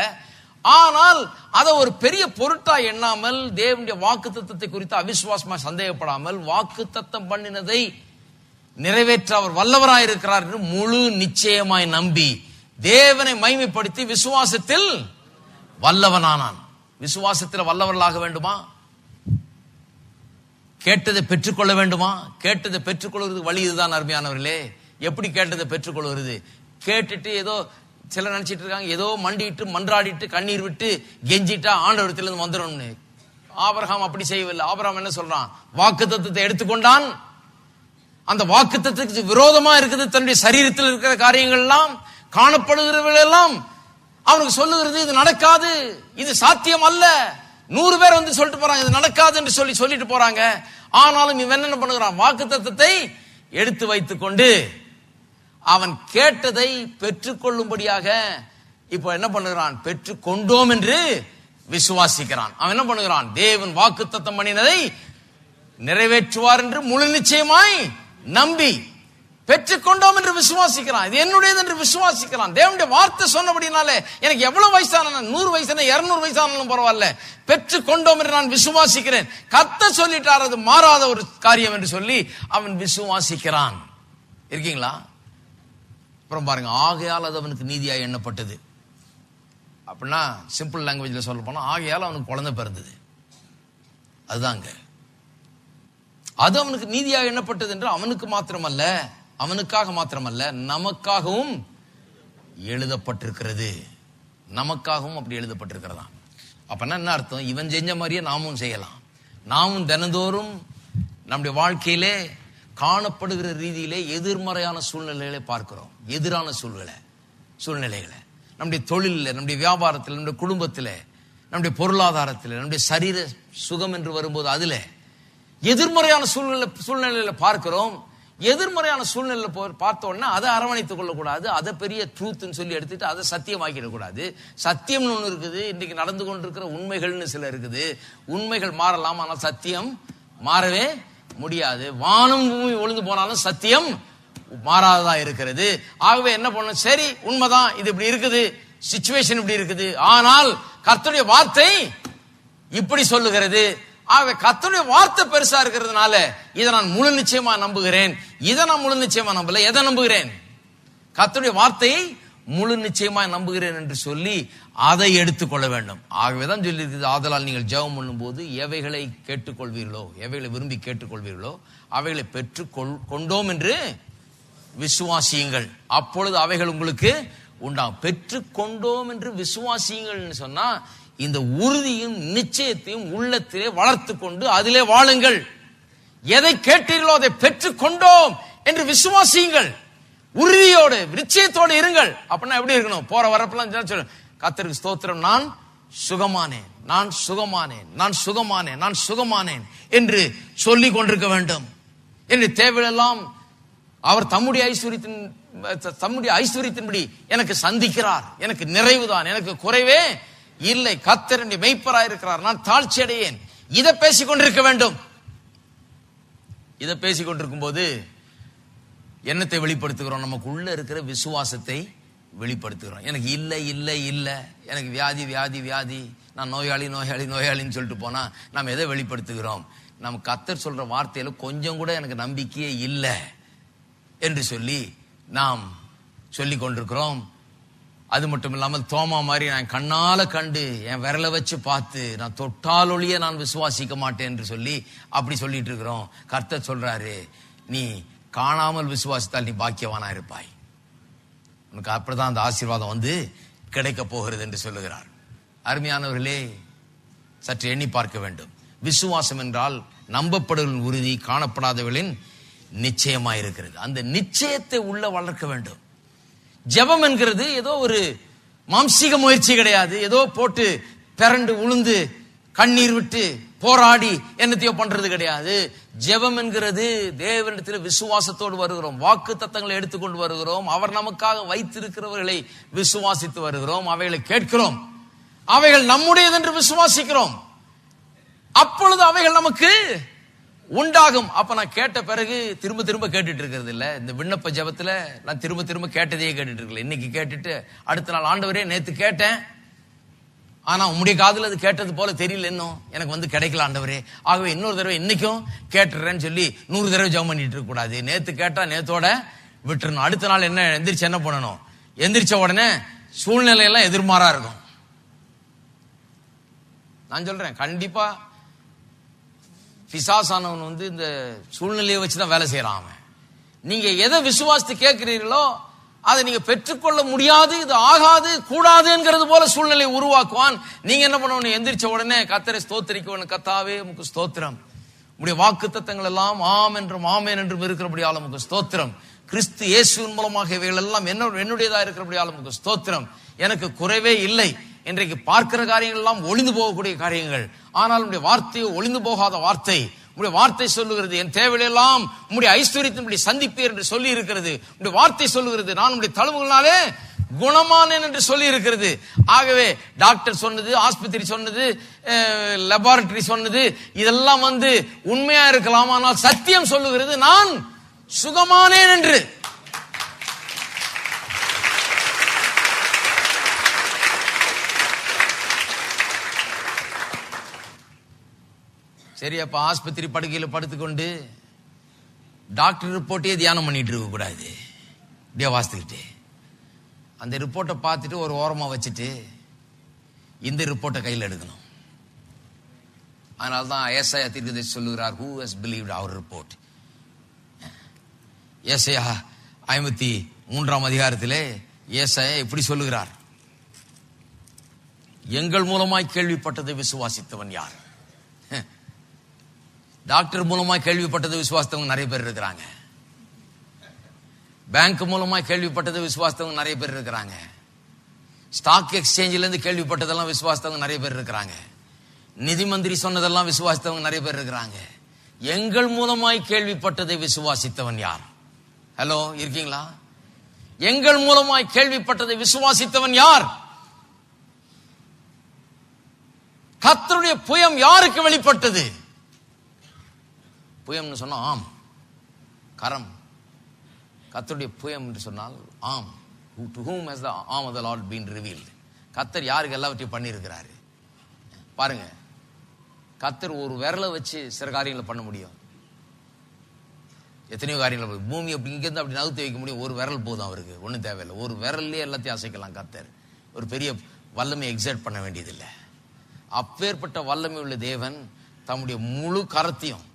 ஆனால் அதை ஒரு பெரிய பொருட்டா எண்ணாமல், தேவனுடைய வாக்குத்தத்தத்தை குறித்து அவிசுவாசமா சந்தேகப்படாமல், வாக்குத்தத்தம் பண்ணினதை நிறைவேற்ற அவர் வல்லவராயிருக்கிறார் என்று முழு நிச்சயமாய் நம்பி தேவனை மகிமைப்படுத்தி விசுவாசத்தில் வல்லவனானான். விசுவாசத்தில் வல்லவர்களாக வேண்டுமா? கேட்டதை பெற்றுக்கொள்ள வேண்டுமா? கேட்டதை பெற்றுக்கொள்வது வழி இதுதான் அருமையானவர்களே. எப்படி கேட்டதை பெற்றுக்கொள்வது? கேட்டுட்டு ஏதோ சிலர் நினைச்சிட்டு இருக்காங்க, ஏதோ மண்டிட்டு மன்றாடிட்டு கண்ணீர் விட்டு கெஞ்சிட்டா ஆண்டவரத்திலிருந்து வந்துடும்னு. ஆபிரகாம் அப்படி செய்யவில்லை. ஆபிரகாம் என்ன சொல்றான்? வாக்குத்தத்தத்தை எடுத்துக்கொண்டான். அந்த வாக்குத்தத்தத்துக்கு விரோதமா இருக்குது தன்னுடைய சரீரத்தில் இருக்கிற காரியங்கள் எல்லாம், காணப்படுகிறவர்கள் எல்லாம் அவனுக்கு சொல்லுகிறது இது நடக்காது, இது சாத்தியம் அல்ல. 100 பேர் சொல்லிட்டு போறாங்க இது நடக்காது என்று சொல்லிட்டு போறாங்க. ஆனாலும் இவன் என்ன பண்ணுகிறான்? வாக்குத்தத்தத்தை எடுத்து வைத்துக் கொண்டு அவன் கேட்டதை பெற்றுக்கொள்ளும்படியாக இப்ப என்ன பண்ணுகிறான்? பெற்றுக் கொண்டோம் என்று விசுவாசிக்கிறான். அவன் என்ன பண்ணுகிறான்? தேவன் வாக்குத்தத்தம் பண்ணினதை நிறைவேற்றுவார் என்று முழு நிச்சயமாய் நம்பி பெற்றுக்கொண்டோம் என்று விசுவாசிக்கிறான். இது என்னுடையது என்று விசுவாசிக்கிறான். தேவனுடைய வார்த்தை சொன்னபடினாலே எனக்கு எவ்வளவு வயசான 100 வயசான 200 வயசானாலும் பரவாயில்ல, பெற்றுக்கொண்டோம் என்று நான் விசுவாசிக்கிறேன். கர்த்தர் சொல்லிட்டார், அது மாறாத ஒரு காரியம் என்று சொல்லி அவன் விசுவாசிக்கிறான். இருக்கீங்களா? அப்புறம் பாருங்க, ஆகையால் அது அவனுக்கு நீதியாக எண்ணப்பட்டது. அப்படின்னா சிம்பிள் லாங்குவேஜ்ல சொல்ல போனா, ஆகையால் அவனுக்கு குழந்தை பிறந்தது. அதுதாங்க, அது அவனுக்கு நீதியாக எண்ணப்பட்டது என்று அவனுக்கு மாத்திரமல்ல, அவனுக்காக மாத்திரமல்ல, நமக்காகவும் எழுதப்பட்டிருக்கிறது. நமக்காகவும் அப்படி எழுதப்பட்டிருக்கிறதா. அப்பனா என்ன அர்த்தம்? இவன் செஞ்ச மாதிரியே நாமும் செய்யலாம். நாமும் தினந்தோறும் நம்முடைய வாழ்க்கையிலே காணப்படுகிற ரீதியிலே எதிர்மறையான சூழ்நிலைகளை பார்க்கிறோம். எதிரான சூழ்நிலைகளை நம்முடைய தொழிலில், நம்முடைய வியாபாரத்தில், நம்முடைய குடும்பத்தில், நம்முடைய பொருளாதாரத்தில், நம்முடைய சரீர சுகம் என்று வரும்போது அதுல எதிர்மறையான சூழ்நிலையில பார்க்கிறோம். எதிர்மறையான சூழ்நிலை பார்த்த உடனே அதை அரவணைத்துக் கொள்ளக்கூடாது, அதை பெரிய ட்ரூத்னு சொல்லி எடுத்துட்டு அதை சத்தியமாக்கிடக்கூடாது. சத்தியம்னு ஒண்ணு இருக்குது, இன்னைக்கு நடந்து கொண்டிருக்கிற உண்மைகள்னு சில இருக்குது. உண்மைகள் மாறலாம், ஆனால் சத்தியம் மாறவே முடியாது. வானம் பூமி ஒளிந்து போனாலும் சத்தியம் மாறாததா இருக்கிறது. ஆகவே என்ன பண்ணணும்? சரி, உண்மைதான், இது இப்படி இருக்குது, சிச்சுவேஷன் இப்படி இருக்குது, ஆனால் கர்த்தருடைய வார்த்தை இப்படி சொல்லுகிறது. ஆகவே கர்த்தருடைய வார்த்தை பெருசா இருக்கிறதுனால இதை நான் முழு நிச்சயமா நம்புகிறேன். இதை நான் முழு நிச்சயமா நம்பல, எதை நம்புகிறேன்? கர்த்தருடைய வார்த்தையை முழு நிச்சயமா நம்புகிறேன் என்று சொல்லி அதை எடுத்துக்கொள்ள வேண்டும். ஆகவேதான் சொல்லி இருக்குது, ஆதலால் நீங்கள் ஜெபம் பண்ணும் போது எவைகளை கேட்டுக்கொள்வீர்களோ, எவைகளை விரும்பி கேட்டுக்கொள்வீர்களோ அவைகளை பெற்றுக் கொண்டோம் என்று விசுவாசியுங்கள், அப்பொழுது அவைகள் உங்களுக்கு உண்டாகும். பெற்று கொண்டோம் என்று விசுவாசியுங்கள் சொன்னா இந்த உறுதியும் நிச்சயத்தையும் உள்ளத்திலே வளர்த்து கொண்டு அதிலே வாழுங்கள். எதை கேட்டீர்களோ அதை பெற்று கொண்டோம் என்று விசுவாசியுங்கள். உறுதியோடு நிச்சயத்தோடு இருங்கள். அப்படின்னா எப்படி இருக்கணும்? போற வரப்பெல்லாம் சொல்லு, கர்த்தருக்கு ஸ்தோத்திரம், நான் சுகமானேன், நான் சுகமானேன், நான் சுகமானேன், நான் சுகமானேன் என்று சொல்லிக் கொண்டிருக்க வேண்டும். என்று தேவையெல்லாம் அவர் தம்முடைய ஐஸ்வர்யத்தின்படி எனக்கு சந்திக்கிறார். எனக்கு நிறைவுதான், எனக்கு குறைவே இல்லை. கர்த்தர் என்னுடைய மெய்ப்பராய் இருக்கிறார், நான் தாழ்ச்சி அடையேன். இதை பேசிக் கொண்டிருக்க வேண்டும். இதை பேசிக் கொண்டிருக்கும் போது என்னத்தை வெளிப்படுத்துகிறோம்? நமக்குள்ள இருக்கிற விசுவாசத்தை வெளிப்படுத்துகிறோம். எனக்கு இல்லை இல்லை இல்லை, எனக்கு வியாதி வியாதி வியாதி, நான் நோயாளி நோயாளி நோயாளின்னு சொல்லிட்டு போனா நாம் எதை வெளிப்படுத்துகிறோம்? நம்ம கர்த்தர் சொல்ற வார்த்தையில கொஞ்சம் கூட எனக்கு நம்பிக்கையே இல்லை என்று சொல்லி நாம் சொல்லி கொண்டிருக்கிறோம். அது மட்டும் இல்லாமல் தோமா மாதிரி நான் கண்ணால கண்டு என் விரலை வச்சு பார்த்து நான் தொட்டாலொழிய நான் விசுவாசிக்க மாட்டேன் என்று சொல்லி அப்படி சொல்லிட்டு இருக்கிறோம். கர்த்தர் சொல்றாரு, நீ காணாமல் விசுவாசித்தால் நீ பாக்கியவானா இருப்பாய், உனக்கு அப்படிதான் அந்த ஆசீர்வாதம் வந்து கிடைக்க போகிறது என்று சொல்லுகிறார். அருமையானவர்களே, சற்று எண்ணி பார்க்க வேண்டும். விசுவாசம் என்றால் நம்பப்படுவதின் உறுதி, காணப்படாதவர்களின் நிச்சயமாயிருக்கிறது. அந்த நிச்சயத்தை உள்ள வளர்க்க வேண்டும். ஜெபம் என்கிறது ஏதோ ஒரு மாம்சீக முயற்சி கிடையாது. ஏதோ போட்டு பிறண்டு உளுந்து கண்ணீர் விட்டு போராடி என்னத்தையோ பண்றது கிடையாது. ஜெபம் என்கிறது தேவனிடத்தில் விசுவாசத்தோடு வருகிறோம், வாக்கு தத்தங்களை எடுத்துக்கொண்டு வருகிறோம், அவர் நமக்காக வைத்திருக்கிறவர்களை விசுவாசித்து வருகிறோம், அவைகளை கேட்கிறோம், அவைகள் நம்முடையது என்று விசுவாசிக்கிறோம். அப்பொழுது அவைகள் நமக்கு உண்டாகும். அப்ப நான் கேட்ட பிறகு திரும்ப திரும்ப கேட்டுட்டு இருக்கிறது இல்ல. இந்த விண்ணப்ப ஜெபத்துல நான் திரும்ப திரும்ப கேட்டதையே கேட்டுட்டு இருக்கல. இன்னைக்கு கேட்டுட்டு அடுத்த நாள், ஆண்டவரே நேத்து கேட்டேன், ஆனா உங்களுடைய காதுல அது கேட்டது போல தெரியல, இன்னும் எனக்கு வந்து கிடைக்கல ஆண்டவரே, ஆகவே இன்னொரு தடவை இன்னைக்கும் கேட்டுறேன்னு சொல்லி 100 தடவை ஜெபம் பண்ணிட்டு இருக்க கூடாது. நேத்து கேட்டா நேத்தோட விட்டுறணும். அடுத்த நாள் எந்திரிச்சு என்ன பண்ணணும்? எந்திரிச்ச உடனே சூழ்நிலையெல்லாம் எதிர்மாறா இருக்கும். நான் சொல்றேன், கண்டிப்பா பிசாசானவன் வந்து இந்த சூழ்நிலையை வச்சுதான் வேலை செய்யறான். அவன் நீங்க எதை விசுவாசித்து கேட்கிறீர்களோ அதை நீங்க பெற்றுக்கொள்ள முடியாது, இது ஆகாது, கூடாதுங்கிறது போல சூழ்நிலை உருவாக்குவான். நீங்க என்ன பண்ணணும்? எந்திரிச்ச உடனே கர்த்தரை ஸ்தோத்திரிக்கணும். கர்த்தாவே உமக்கு ஸ்தோத்திரம், உடைய வாக்கு தத்தங்கள் எல்லாம் ஆம் என்றும் ஆமேன் என்றும் இருக்கிறபடியால் உமக்கு ஸ்தோத்திரம். கிறிஸ்து இயேசுவின் மூலமாக இவைகள் எல்லாம் என்னுடையதா இருக்கிறபடியால் உமக்கு ஸ்தோத்திரம். எனக்கு குறைவே இல்லை. இன்றைக்கு பார்க்கிற காரியங்கள் எல்லாம் ஒளிந்து போகக்கூடிய காரியங்கள், ஆனால் உடைய வார்த்தையோ ஒளிந்து போகாத வார்த்தை. உடைய வார்த்தை சொல்லுகிறது, என் தேவையெல்லாம் உம்முடைய ஐஸ்வர்யத்தின்படி சந்திப்பீர் என்று சொல்லி இருக்கிறது. உடைய வார்த்தை சொல்லுகிறது, நான் உடைய தழும்புகளாலே குணமானேன் என்று சொல்லி இருக்கிறது. ஆகவே டாக்டர் சொன்னது, ஆஸ்பத்திரி சொன்னது, லெபார்டரி சொன்னது இதெல்லாம் வந்து உண்மையா இருக்கலாம், ஆனால் சத்தியம் சொல்லுகிறது நான் சுகமானேன் என்று. சரி, அப்ப ஆஸ்பத்திரி படுக்கையில படுத்துக்கொண்டு டாக்டர் ரிப்போர்ட்டையே தியானம் பண்ணிட்டு இருக்க கூடாது. இப்படியே வாசித்துக்கிட்டு அந்த ரிப்போர்ட்டை பார்த்துட்டு ஒரு ஓரமா வச்சுட்டு இந்த ரிப்போர்ட்டை கையில் எடுக்கணும். அதனால்தான் ஏசாயா தீர்க்கதரிசி சொல்லுகிறார், who has believed our report. ஏசாயா 53ஆம் அதிகாரத்திலே ஏசாயா இப்படி சொல்லுகிறார், எங்கள் மூலமாய் கேள்விப்பட்டதை விசுவாசித்தவன் யார்? டாக்டர் மூலமா கேள்விப்பட்டது விசுவாசத்தவங்க நிறைய பேர் இருக்கிறாங்க. பேங்க் மூலமா கேள்விப்பட்டது விசுவாசத்தவங்க நிறைய பேர் இருக்கிறாங்க. ஸ்டாக் எக்ஸ்சேஞ்சில இருந்து கேள்விப்பட்டதெல்லாம் விசுவாசத்தவங்க நிறைய பேர் இருக்கிறாங்க. நிதி மந்திரி சொன்னதெல்லாம் விசுவாசத்தவங்க நிறைய பேர் இருக்கிறாங்க. எங்கள் மூலமாய் கேள்விப்பட்டதை விசுவாசித்தவன் யார்? ஹலோ, இருக்கீங்களா? எங்கள் மூலமாய் கேள்விப்பட்டதை விசுவாசித்தவன் யார்? கர்த்தருடைய புயம் யாருக்கு வெளிப்பட்டது? புயம்னு சொன்னா ஆம், கரம். கர்த்தருடைய புயம் என்று சொன்னால் ஆம். To whom has the arm of the Lord been revealed? கர்த்தர் யாருக்கு எல்லாவற்றையும் பண்ணி இருக்கிறாரு பாருங்க. கர்த்தர் ஒரு விரலை வச்சு சில காரியங்களை பண்ண முடியும். எத்தனையோ காரியங்கள் பூமி அப்படி இங்கிருந்து அப்படி நகர்த்தி வைக்க முடியும். ஒரு விரல் போதும் அவருக்கு, ஒன்றும் தேவையில்லை. ஒரு விரல்லே எல்லாத்தையும் அசைக்கலாம். கர்த்தர் ஒரு பெரிய வல்லமை எக்ஸர்ட் பண்ண வேண்டியதில்லை. அப்பேற்பட்ட வல்லமை உள்ள தேவன் தம்முடைய முழு கரத்தையும்,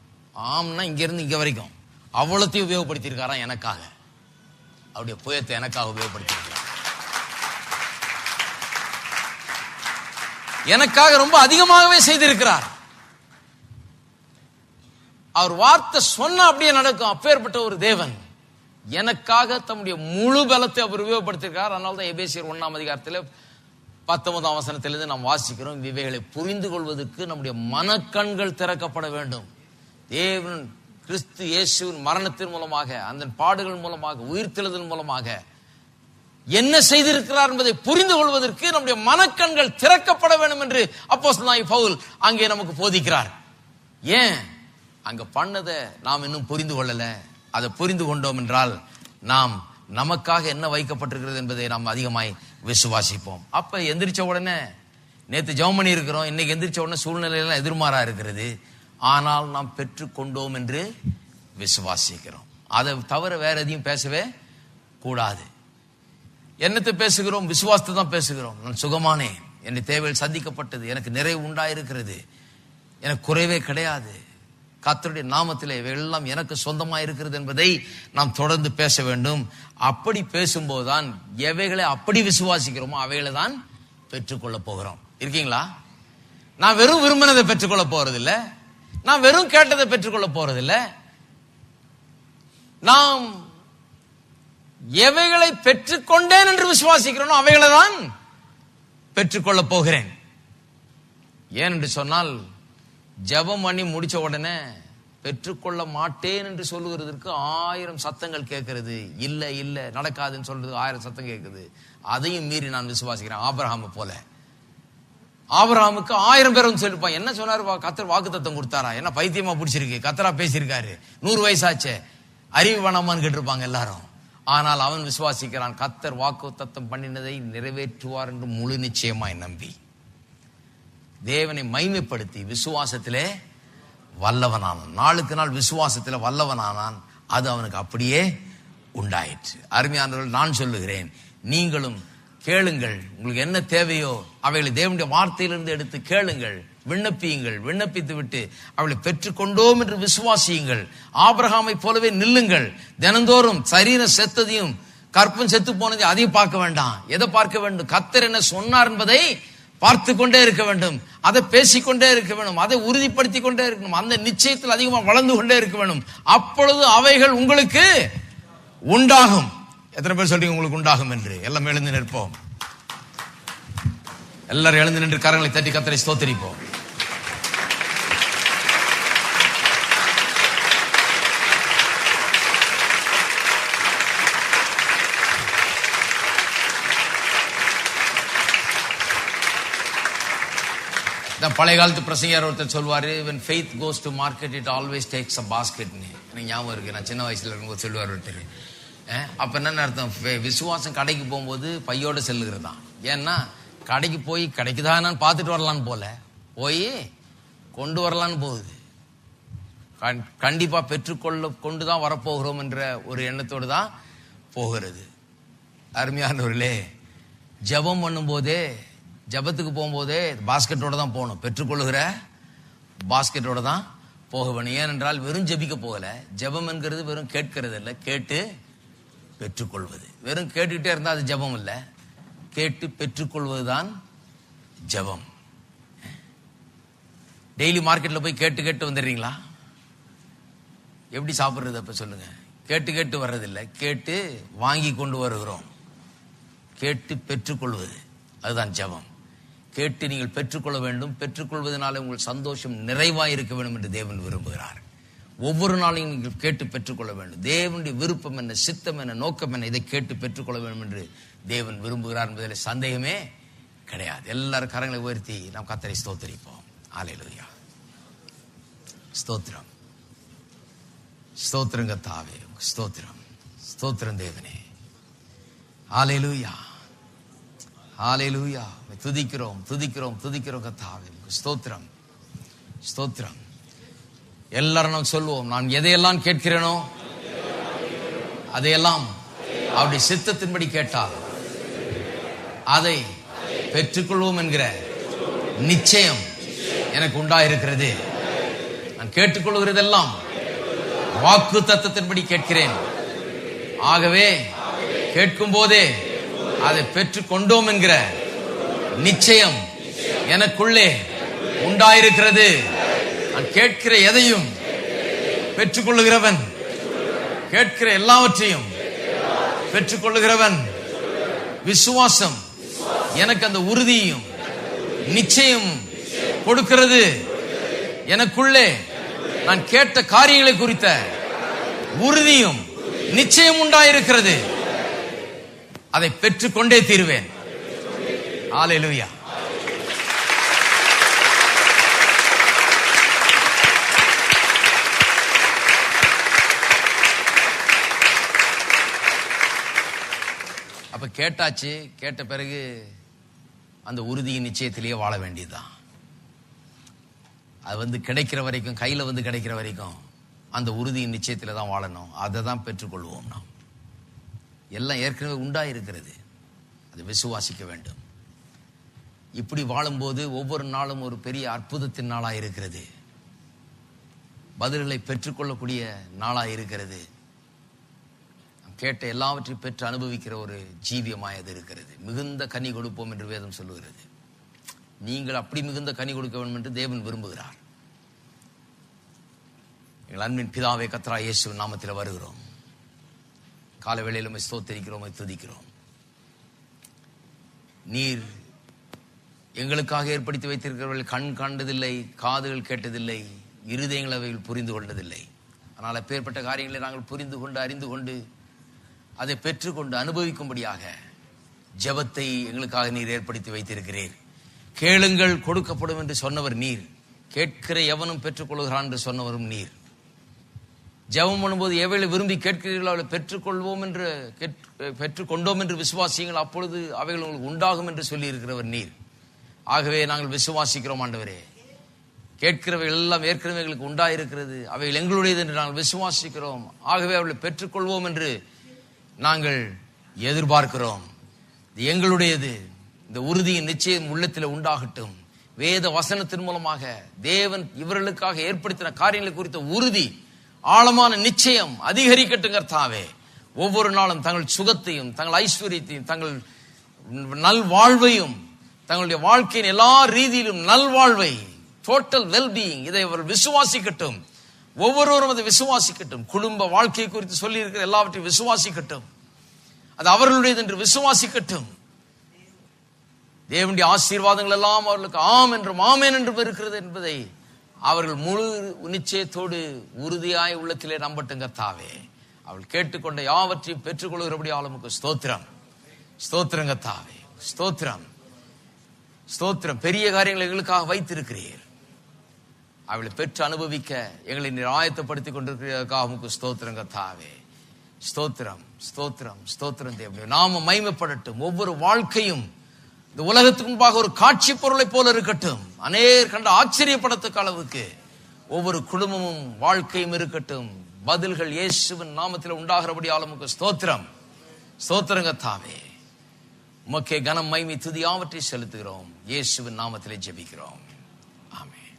ஆம்னா இங்க இருந்து இங்க வரைக்கும் அவ்வளத்தையும் உபயோகப்படுத்தி இருக்காராம் எனக்காக. அவருடைய புயத்தை எனக்காக உபயோகப்படுத்தி இருக்கார். எனக்காக ரொம்ப அதிகமாகவே செய்திருக்கிறார். அவர் வார்த்தை சொன்ன அப்படியே நடக்கும். அப்பேற்பட்ட ஒரு தேவன் எனக்காக தம்முடைய முழு பலத்தை அவர் உபயோகப்படுத்திருக்கிறார். அதனால்தான் எபேசியர் 1 19 நாம் வாசிக்கிறோம். இவைகளை புரிந்து கொள்வதற்கு நம்முடைய மனக்கண்கள் திறக்கப்பட வேண்டும். தேவன் கிறிஸ்து இயேசுவின் மரணத்தின் மூலமாக, அந்த பாடுகள் மூலமாக, உயிர்த்தெழுதல் மூலமாக என்ன செய்திருக்கிறார் என்பதை புரிந்து கொள்வதற்கு நம்முடைய மனக்கண்கள் திறக்கப்பட வேண்டும் என்று அப்போஸ்தலனாகிய பவுல் அங்கே நமக்கு போதிக்கிறார். ஏன்? அங்க பண்ணதை நாம் இன்னும் புரிந்து கொள்ளல. அதை புரிந்து கொண்டோம் என்றால் நாம் நமக்காக என்ன வைக்கப்பட்டிருக்கிறது என்பதை நாம் அதிகமாய் விசுவாசிப்போம். அப்ப எந்திரிச்ச உடனே, நேற்று ஜெபம் பண்ணி இருக்கிறோம், இன்னைக்கு எந்திரிச்ச உடனே சூழ்நிலையெல்லாம் எதிர்மாறா இருக்கிறது. ஆனால் நாம் பெற்றுக்கொண்டோம் என்று விசுவாசிக்கிறோம். அதை தவிர வேற எதையும் பேசவே கூடாது. என்னத்தை பேசுகிறோம்? விசுவாசத்தை தான் பேசுகிறோம். நான் சுகமானேன், என் தேவைகள் சந்திக்கப்பட்டது, எனக்கு நிறைவு உண்டாயிருக்கிறது, எனக்கு குறைவே கிடையாது, கர்த்தருடைய நாமத்திலே எல்லாம் எனக்கு சொந்தமாக இருக்கிறது என்பதை நாம் தொடர்ந்து பேச வேண்டும். அப்படி பேசும்போதுதான் எவைகளை அப்படி விசுவாசிக்கிறோமோ அவைகளை தான் பெற்றுக்கொள்ள போகிறோம். இருக்கீங்களா? நான் வெறும் விரும்பினதை பெற்றுக்கொள்ள போறதில்லை, நான் வெறும் கேட்டதை பெற்றுக்கொள்ள போறதில்லை. நாம் எவைகளை பெற்றுக்கொண்டேன் என்று விசுவாசிக்கிறோனோ அவைகளை தான் பெற்றுக்கொள்ள போகிறேன். ஏன் என்று சொன்னால், ஜெபம் பண்ணி முடிச்ச உடனே பெற்றுக்கொள்ள மாட்டேன் என்று சொல்லுகிறதுக்கு 1000 சத்தங்கள் கேட்கிறது. இல்ல இல்ல நடக்காதுன்னு சொல்றது 1000 சத்தம் கேட்குது. அதையும் மீறி நான் விசுவாசிக்கிறேன். ஆபிரகாமை போல, ஆபிரகாமுக்கு 1000 பேர் வந்து சொல்லிருப்பான். என்ன சொன்னாரு? கர்த்தர் வாக்கு தத்தம் கொடுத்தாரா? என்ன பைத்தியமா பிடிச்சிருக்கு? கர்த்தரா பேசியிருக்காரு, 100 வயசாச்சே, அறிவு வேணாமான்னு கேட்டிருப்பாங்க எல்லாரும். ஆனால் அவன் விசுவாசிக்கிறான். கர்த்தர் வாக்கு தத்தம் பண்ணினதை நிறைவேற்றுவார் என்று முழு நிச்சயமாய் நம்பி தேவனை மைமைப்படுத்தி விசுவாசத்திலே வல்லவனானான். நாளுக்கு நாள் விசுவாசத்தில் வல்லவனானான். அது அவனுக்கு அப்படியே உண்டாயிற்று. அருமையானவர்கள், நான் சொல்லுகிறேன், நீங்களும் கேளுங்கள். உங்களுக்கு என்ன தேவையோ அவைகளை தேவனுடைய வார்த்தையிலிருந்து எடுத்து கேளுங்கள், விண்ணப்பியுங்கள். விண்ணப்பித்து விட்டு அவளை பெற்றுக்கொண்டோம் என்று விசுவாசியுங்கள். ஆபிரகாமை போலவே நில்லுங்கள். தினந்தோறும் சரீரம் செத்ததையும் கற்பம் செத்து போனதையும் அதையும் பார்க்க வேண்டாம். எதை பார்க்க வேண்டும்? கர்த்தர் என்ன சொன்னார் என்பதை பார்த்து கொண்டே இருக்க வேண்டும். அதை பேசிக்கொண்டே இருக்க வேண்டும். அதை உறுதிப்படுத்திக் கொண்டே இருக்கணும். அந்த நிச்சயத்தில் அதிகமாக வளர்ந்து கொண்டே இருக்க வேண்டும். அப்பொழுது அவைகள் உங்களுக்கு உண்டாகும். எத்தனை பேர் சொல்றீங்க உங்களுக்கு உண்டாகும் என்று? எல்லாம் எழுந்து நிற்போம். எல்லாரும் எழுந்து நின்று கரங்களை தட்டி கர்த்தரை ஸ்தோத்திரிப்போம். பழைய காலத்து பிரசங்கர் ஒருத்தர் சொல்வாரு, when faith goes to market it always takes a basket. எனக்கு ஞாபகம் இருக்கு, நான் சின்ன வயசுல இருக்கும்போது சொல்லுவார் ஒருத்தர். அப்ப என்ன அர்த்தம்? விசுவாசம் கடைக்கு போகும்போது பையோட செல்லுகிறதான். ஏன்னா கடைக்கு போய் கிடைக்குதான்னு பார்த்துட்டு வரலான்னு போல, போய் கொண்டு வரலான்னு போகுது. கண்டிப்பா பெற்றுக்கொள்ள கொண்டுதான் வரப்போகிறோம் என்ற ஒரு எண்ணத்தோடு தான் போகிறது. அருமையானவர்களே, ஜெபம் பண்ணும் போதே, ஜபத்துக்கு போகும்போதே பாஸ்கெட்டோட தான் போகணும். பெற்றுக்கொள்ளுகிற பாஸ்கெட்டோட தான் போக வேணும். ஏனென்றால் வெறும் ஜபிக்க போகல. ஜபம் என்கிறது வெறும் கேட்கிறது இல்லை, கேட்டு பெற்றுக்கொள்வது. வெறும் கேட்டுக்கிட்டே இருந்தால் அது ஜபம் இல்லை, கேட்டு பெற்றுக்கொள்வதுதான் ஜபம். டெய்லி மார்க்கெட்ல போய் கேட்டு கேட்டு வந்துடுறீங்களா? எப்படி சாப்பிட்றது? அப்ப சொல்லுங்க. கேட்டு கேட்டு வர்றதில்லை, கேட்டு வாங்கி கொண்டு வருகிறோம். கேட்டு பெற்றுக்கொள்வது, அதுதான் ஜபம். கேட்டு நீங்கள் பெற்றுக்கொள்ள வேண்டும். பெற்றுக்கொள்வதனால உங்கள் சந்தோஷம் நிறைவாக இருக்க வேண்டும் என்று தேவன் விரும்புகிறார். ஒவ்வொரு நாளையும் நீங்கள் கேட்டு பெற்றுக்கொள்ள வேண்டும். தேவனுடைய விருப்பம் என்ன, சித்தம் என்ன, நோக்கம் என்ன, இதை கேட்டு பெற்றுக்கொள்ள வேண்டும் என்று தேவன் விரும்புகிறார் என்பதில் சந்தேகமே கிடையாது. எல்லாரும் கரங்களை உயர்த்தி நாம் கர்த்தரை ஸ்தோத்திரிப்போம். அல்லேலூயா. ஸ்தோத்திரம், ஸ்தோத்திரம் கர்த்தாவே, ஸ்தோத்திரம், ஸ்தோத்திரம் தேவனே. அல்லேலூயா, ஹalleluya. துதிக்கிறோம், துதிக்கிறோம், துதிக்கிறோம் கர்த்தாவே. ஸ்தோத்திரம், ஸ்தோத்திரம். எல்லாரும் நாம் சொல்லுவோம், நான் எதையெல்லாம் கேட்கிறேனோ அதையெல்லாம் அவருடைய சித்தத்தின்படி கேட்டால் அதை பெற்றுக்கொள்வோம் என்கிற நிச்சயம் எனக்கு உண்டாயிருக்கிறது. நான் கேட்டுக்கொள்கிறதெல்லாம் வாக்கு தத்தத்தின்படி கேட்கிறேன். ஆகவே கேட்கும் போதே அதை பெற்றுக் கொண்டோம் என்கிற நிச்சயம் எனக்குள்ளே உண்டாயிருக்கிறது. நான் கேட்கிற எதையும் பெற்றுக்கொள்ளுகிறவன், கேட்கிற எல்லாவற்றையும் பெற்றுக்கொள்ளுகிறவன். விசுவாசம் எனக்கு அந்த உறுதியும் நிச்சயம் கொடுக்கிறது. எனக்குள்ளே நான் கேட்ட காரியங்களை குறித்த உறுதியும் நிச்சயம் உண்டாயிருக்கிறது. அதை பெற்றுக்கொண்டே தீருவேன். ஹல்லேலூயா. அப்ப கேட்டாச்சு, கேட்ட பிறகு அந்த உறுதியின் நிச்சயத்திலேயே வாழ வேண்டியதுதான். அது கிடைக்கிற வரைக்கும், கையில கிடைக்கிற வரைக்கும் அந்த உறுதியின் நிச்சயத்தில தான் வாழணும். அதை தான் பெற்றுக்கொள்வோம். நாம் எல்லாம் ஏற்கனவே உண்டாயிருக்கிறது, அதை விசுவாசிக்க வேண்டும். இப்படி வாழும்போது ஒவ்வொரு நாளும் ஒரு பெரிய அற்புதத்தின் நாளாக இருக்கிறது. பதில்களை பெற்றுக்கொள்ளக்கூடிய நாளாக இருக்கிறது. கேட்ட எல்லாவற்றையும் பெற்று அனுபவிக்கிற ஒரு ஜீவியமாய் அது இருக்கிறது. மிகுந்த கனி கொடுப்போம் என்று வேதம் சொல்லுகிறது. நீங்கள் அப்படி மிகுந்த கனி கொடுக்க வேண்டும் என்று தேவன் விரும்புகிறார். எங்கள் அன்பின் பிதாவே, கர்த்தராகிய இயேசுவின் நாமத்தில் வருகிறோம். காலை வேளையிலும் ஸ்தோத்திரிக்கிறோம், துதிக்கிறோம். நீர் எங்களுக்காக ஏற்படுத்தி வைத்திருக்கிறவர்கள் கண் காண்டதில்லை, காதுகள் கேட்டதில்லை, இருதயங்கள் அவைகள் புரிந்து கொண்டதில்லை. ஆனால் அப்பேற்பட்ட காரியங்களை நாங்கள் புரிந்து கொண்டு, அறிந்து கொண்டு, அதை பெற்றுக்கொண்டு அனுபவிக்கும்படியாக ஜெபத்தை எங்களுக்காக நீர் ஏற்படுத்தி வைத்திருக்கிறீர். கேளுங்கள் கொடுக்கப்படும் என்று சொன்னவர் நீர். கேட்கிற எவனும் பெற்றுக்கொள்கிறான் என்று சொன்னவரும் நீர். ஜெபம் பண்ணும்போது எவைகளை விரும்பி கேட்கிறீர்களோ அவளை பெற்றுக்கொள்வோம் என்று, பெற்றுக்கொண்டோம் என்று விசுவாசியுங்கள், அப்பொழுது அவைகள் உங்களுக்கு உண்டாகும் என்று சொல்லி இருக்கிறவர் நீர். ஆகவே நாங்கள் விசுவாசிக்கிறோம் ஆண்டவரே. கேட்கிறவைகள் எல்லாம் ஏற்கனவே எங்களுக்கு உண்டாயிருக்கிறது, அவைகள் எங்களுடையது என்று நாங்கள் விசுவாசிக்கிறோம். ஆகவே அவளை பெற்றுக்கொள்வோம் என்று நாங்கள் எதிர்பார்க்கிறோம். எங்களுடையது. இந்த உறுதியின் நிச்சயம் உள்ளத்தில் உண்டாகட்டும். வேத வசனத்தின் மூலமாக தேவன் இவர்களுக்காக ஏற்படுத்தின காரியங்களை குறித்த உறுதி, ஆழமான நிச்சயம் அதிகரிக்கட்டும் கர்த்தாவே. ஒவ்வொரு நாளும் தங்கள் சுகத்தையும், தங்கள் ஐஸ்வர்யத்தையும், தங்கள் நல்வாழ்வையும், தங்களுடைய வாழ்க்கையின் எல்லா ரீதியிலும் நல்வாழ்வை, டோட்டல் வெல்பீயிங், இதை அவர்கள் விசுவாசிக்கட்டும். ஒவ்வொருவரும் அதை விசுவாசிக்கட்டும். குடும்ப வாழ்க்கை குறித்து சொல்லி இருக்கிற எல்லாவற்றையும் விசுவாசிக்கட்டும். அது அவர்களுடையது என்று விசுவாசிக்கட்டும். தேவனுடைய ஆசீர்வாதங்கள் எல்லாம் அவர்களுக்கு ஆம் என்றும் ஆமேன் என்றும் இருக்கிறது என்பதை அவர்கள் முழு நிச்சயத்தோடு உறுதியாய் உள்ளத்திலே நம்பட்டும் கர்த்தாவே. அவள் கேட்டுக்கொண்ட யாவற்றையும் பெற்றுக்கொள்கிறபடி ஆளுமுக்கு ஸ்தோத்திரம். ஸ்தோத்திரம் கர்த்தாவே, ஸ்தோத்திரம், ஸ்தோத்திரம். பெரிய காரியங்களை எங்களுக்காக வைத்திருக்கிறீர். அவளை பெற்று அனுபவிக்க எங்களை நீர் ஆயத்தப்படுத்திக் கொண்டிருக்கிறதற்காக உமக்கு ஸ்தோத்திரம் கர்த்தாவே. ஸ்தோத்திரம், ஸ்தோத்திரம், ஸ்தோத்திரம். தேவனே நாம மகிமைப்படட்டும். ஒவ்வொரு வாழ்க்கையும் இந்த உலகத்துக்கு முன்பாக ஒரு காட்சி பொருளை போல இருக்கட்டும். அநேகர் கண்ட ஆச்சரியப்படத்தக்க அளவுக்கு ஒவ்வொரு குடும்பமும் வாழ்க்கையும் இருக்கட்டும். பதில்கள் இயேசுவின் நாமத்தில் உண்டாகிறபடியால் உமக்கு ஸ்தோத்திரம். ஸ்தோத்திரம் கர்த்தாவே. உமக்கே கனம், மகிமை, துதி யாவற்றை செலுத்துகிறோம். இயேசுவின் நாமத்திலே ஜெபிக்கிறோம். ஆமென்.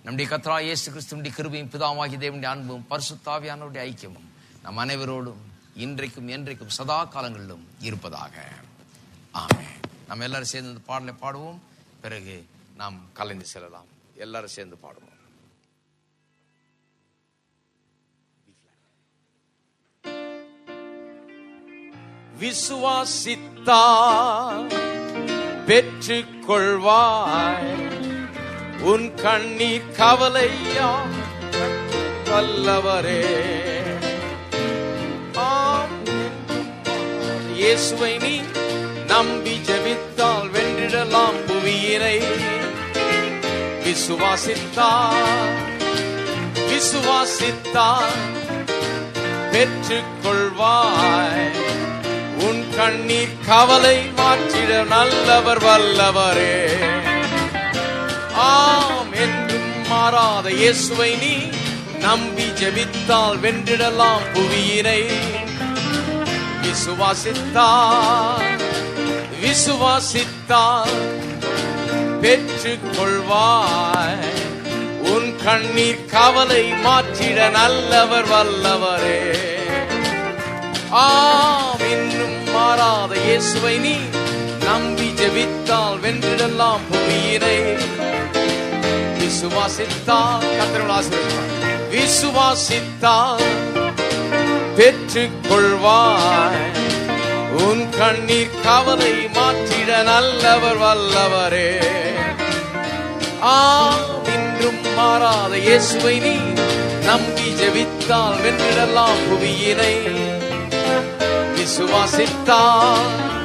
நம்முடைய கர்த்தராகிய இயேசு கிறிஸ்துவின் கிருபையும், பிதாவாகிய தேவனுடைய அன்பும், பரிசுத்த ஆவியானவருடைய ஐக்கியமும் நம் அனைவரோடும் இன்றைக்கும் என்றைக்கும் சதா காலங்களிலும் இருப்பதாக. ஆமென். நம்ம எல்லாரும் சேர்ந்து இந்த பாடலை பாடுவோம். பிறகு நாம் கலைந்து செல்லலாம். எல்லாரும் சேர்ந்து பாடுவோம். விசுவாசித்தால் பெற்றுக் கொள்வாய், உன் கண்ணீர் கவலையா வல்லவரே. இயேசுவை நீ நம்பி ஜெபித்தால் வென்றிடலாம் புவியினை. விசுவாசித்தால் பெற்றுக் கொள்வாய், உன் கண்ணீர் கவலை மாற்றிட நல்லவர் வல்லவரே. ஆம் என்றும் மாறாத இயேசுவை நீ நம்பி ஜெபித்தால் வென்றிடலாம் புவியினை. விசுவாசித்தால் பெற்றுக் கொள்வாய், உன் கண்ணீர் கவலை மாற்றிட நல்லவர் வல்லவரே. ஆம் இன்னும் மாறாத இயேசுவை நீ நம்பி ஜெபித்தால் வென்றிடலாம் புவியினை. விசுவாசித்தால் கர்த்தர் ஆசீர்வதிப்பார். விசுவாசித்தால் பெற்றுக் கொள்வாய். உன் கண்ணீர் கவலை மாற்றிட நல்லவர் வல்லவரே. இன்றும் மாறாத இயேசுவை நீ நம்பி ஜெபித்தால் வென்றிடலாம் புவியினை. விசுவாசித்தால்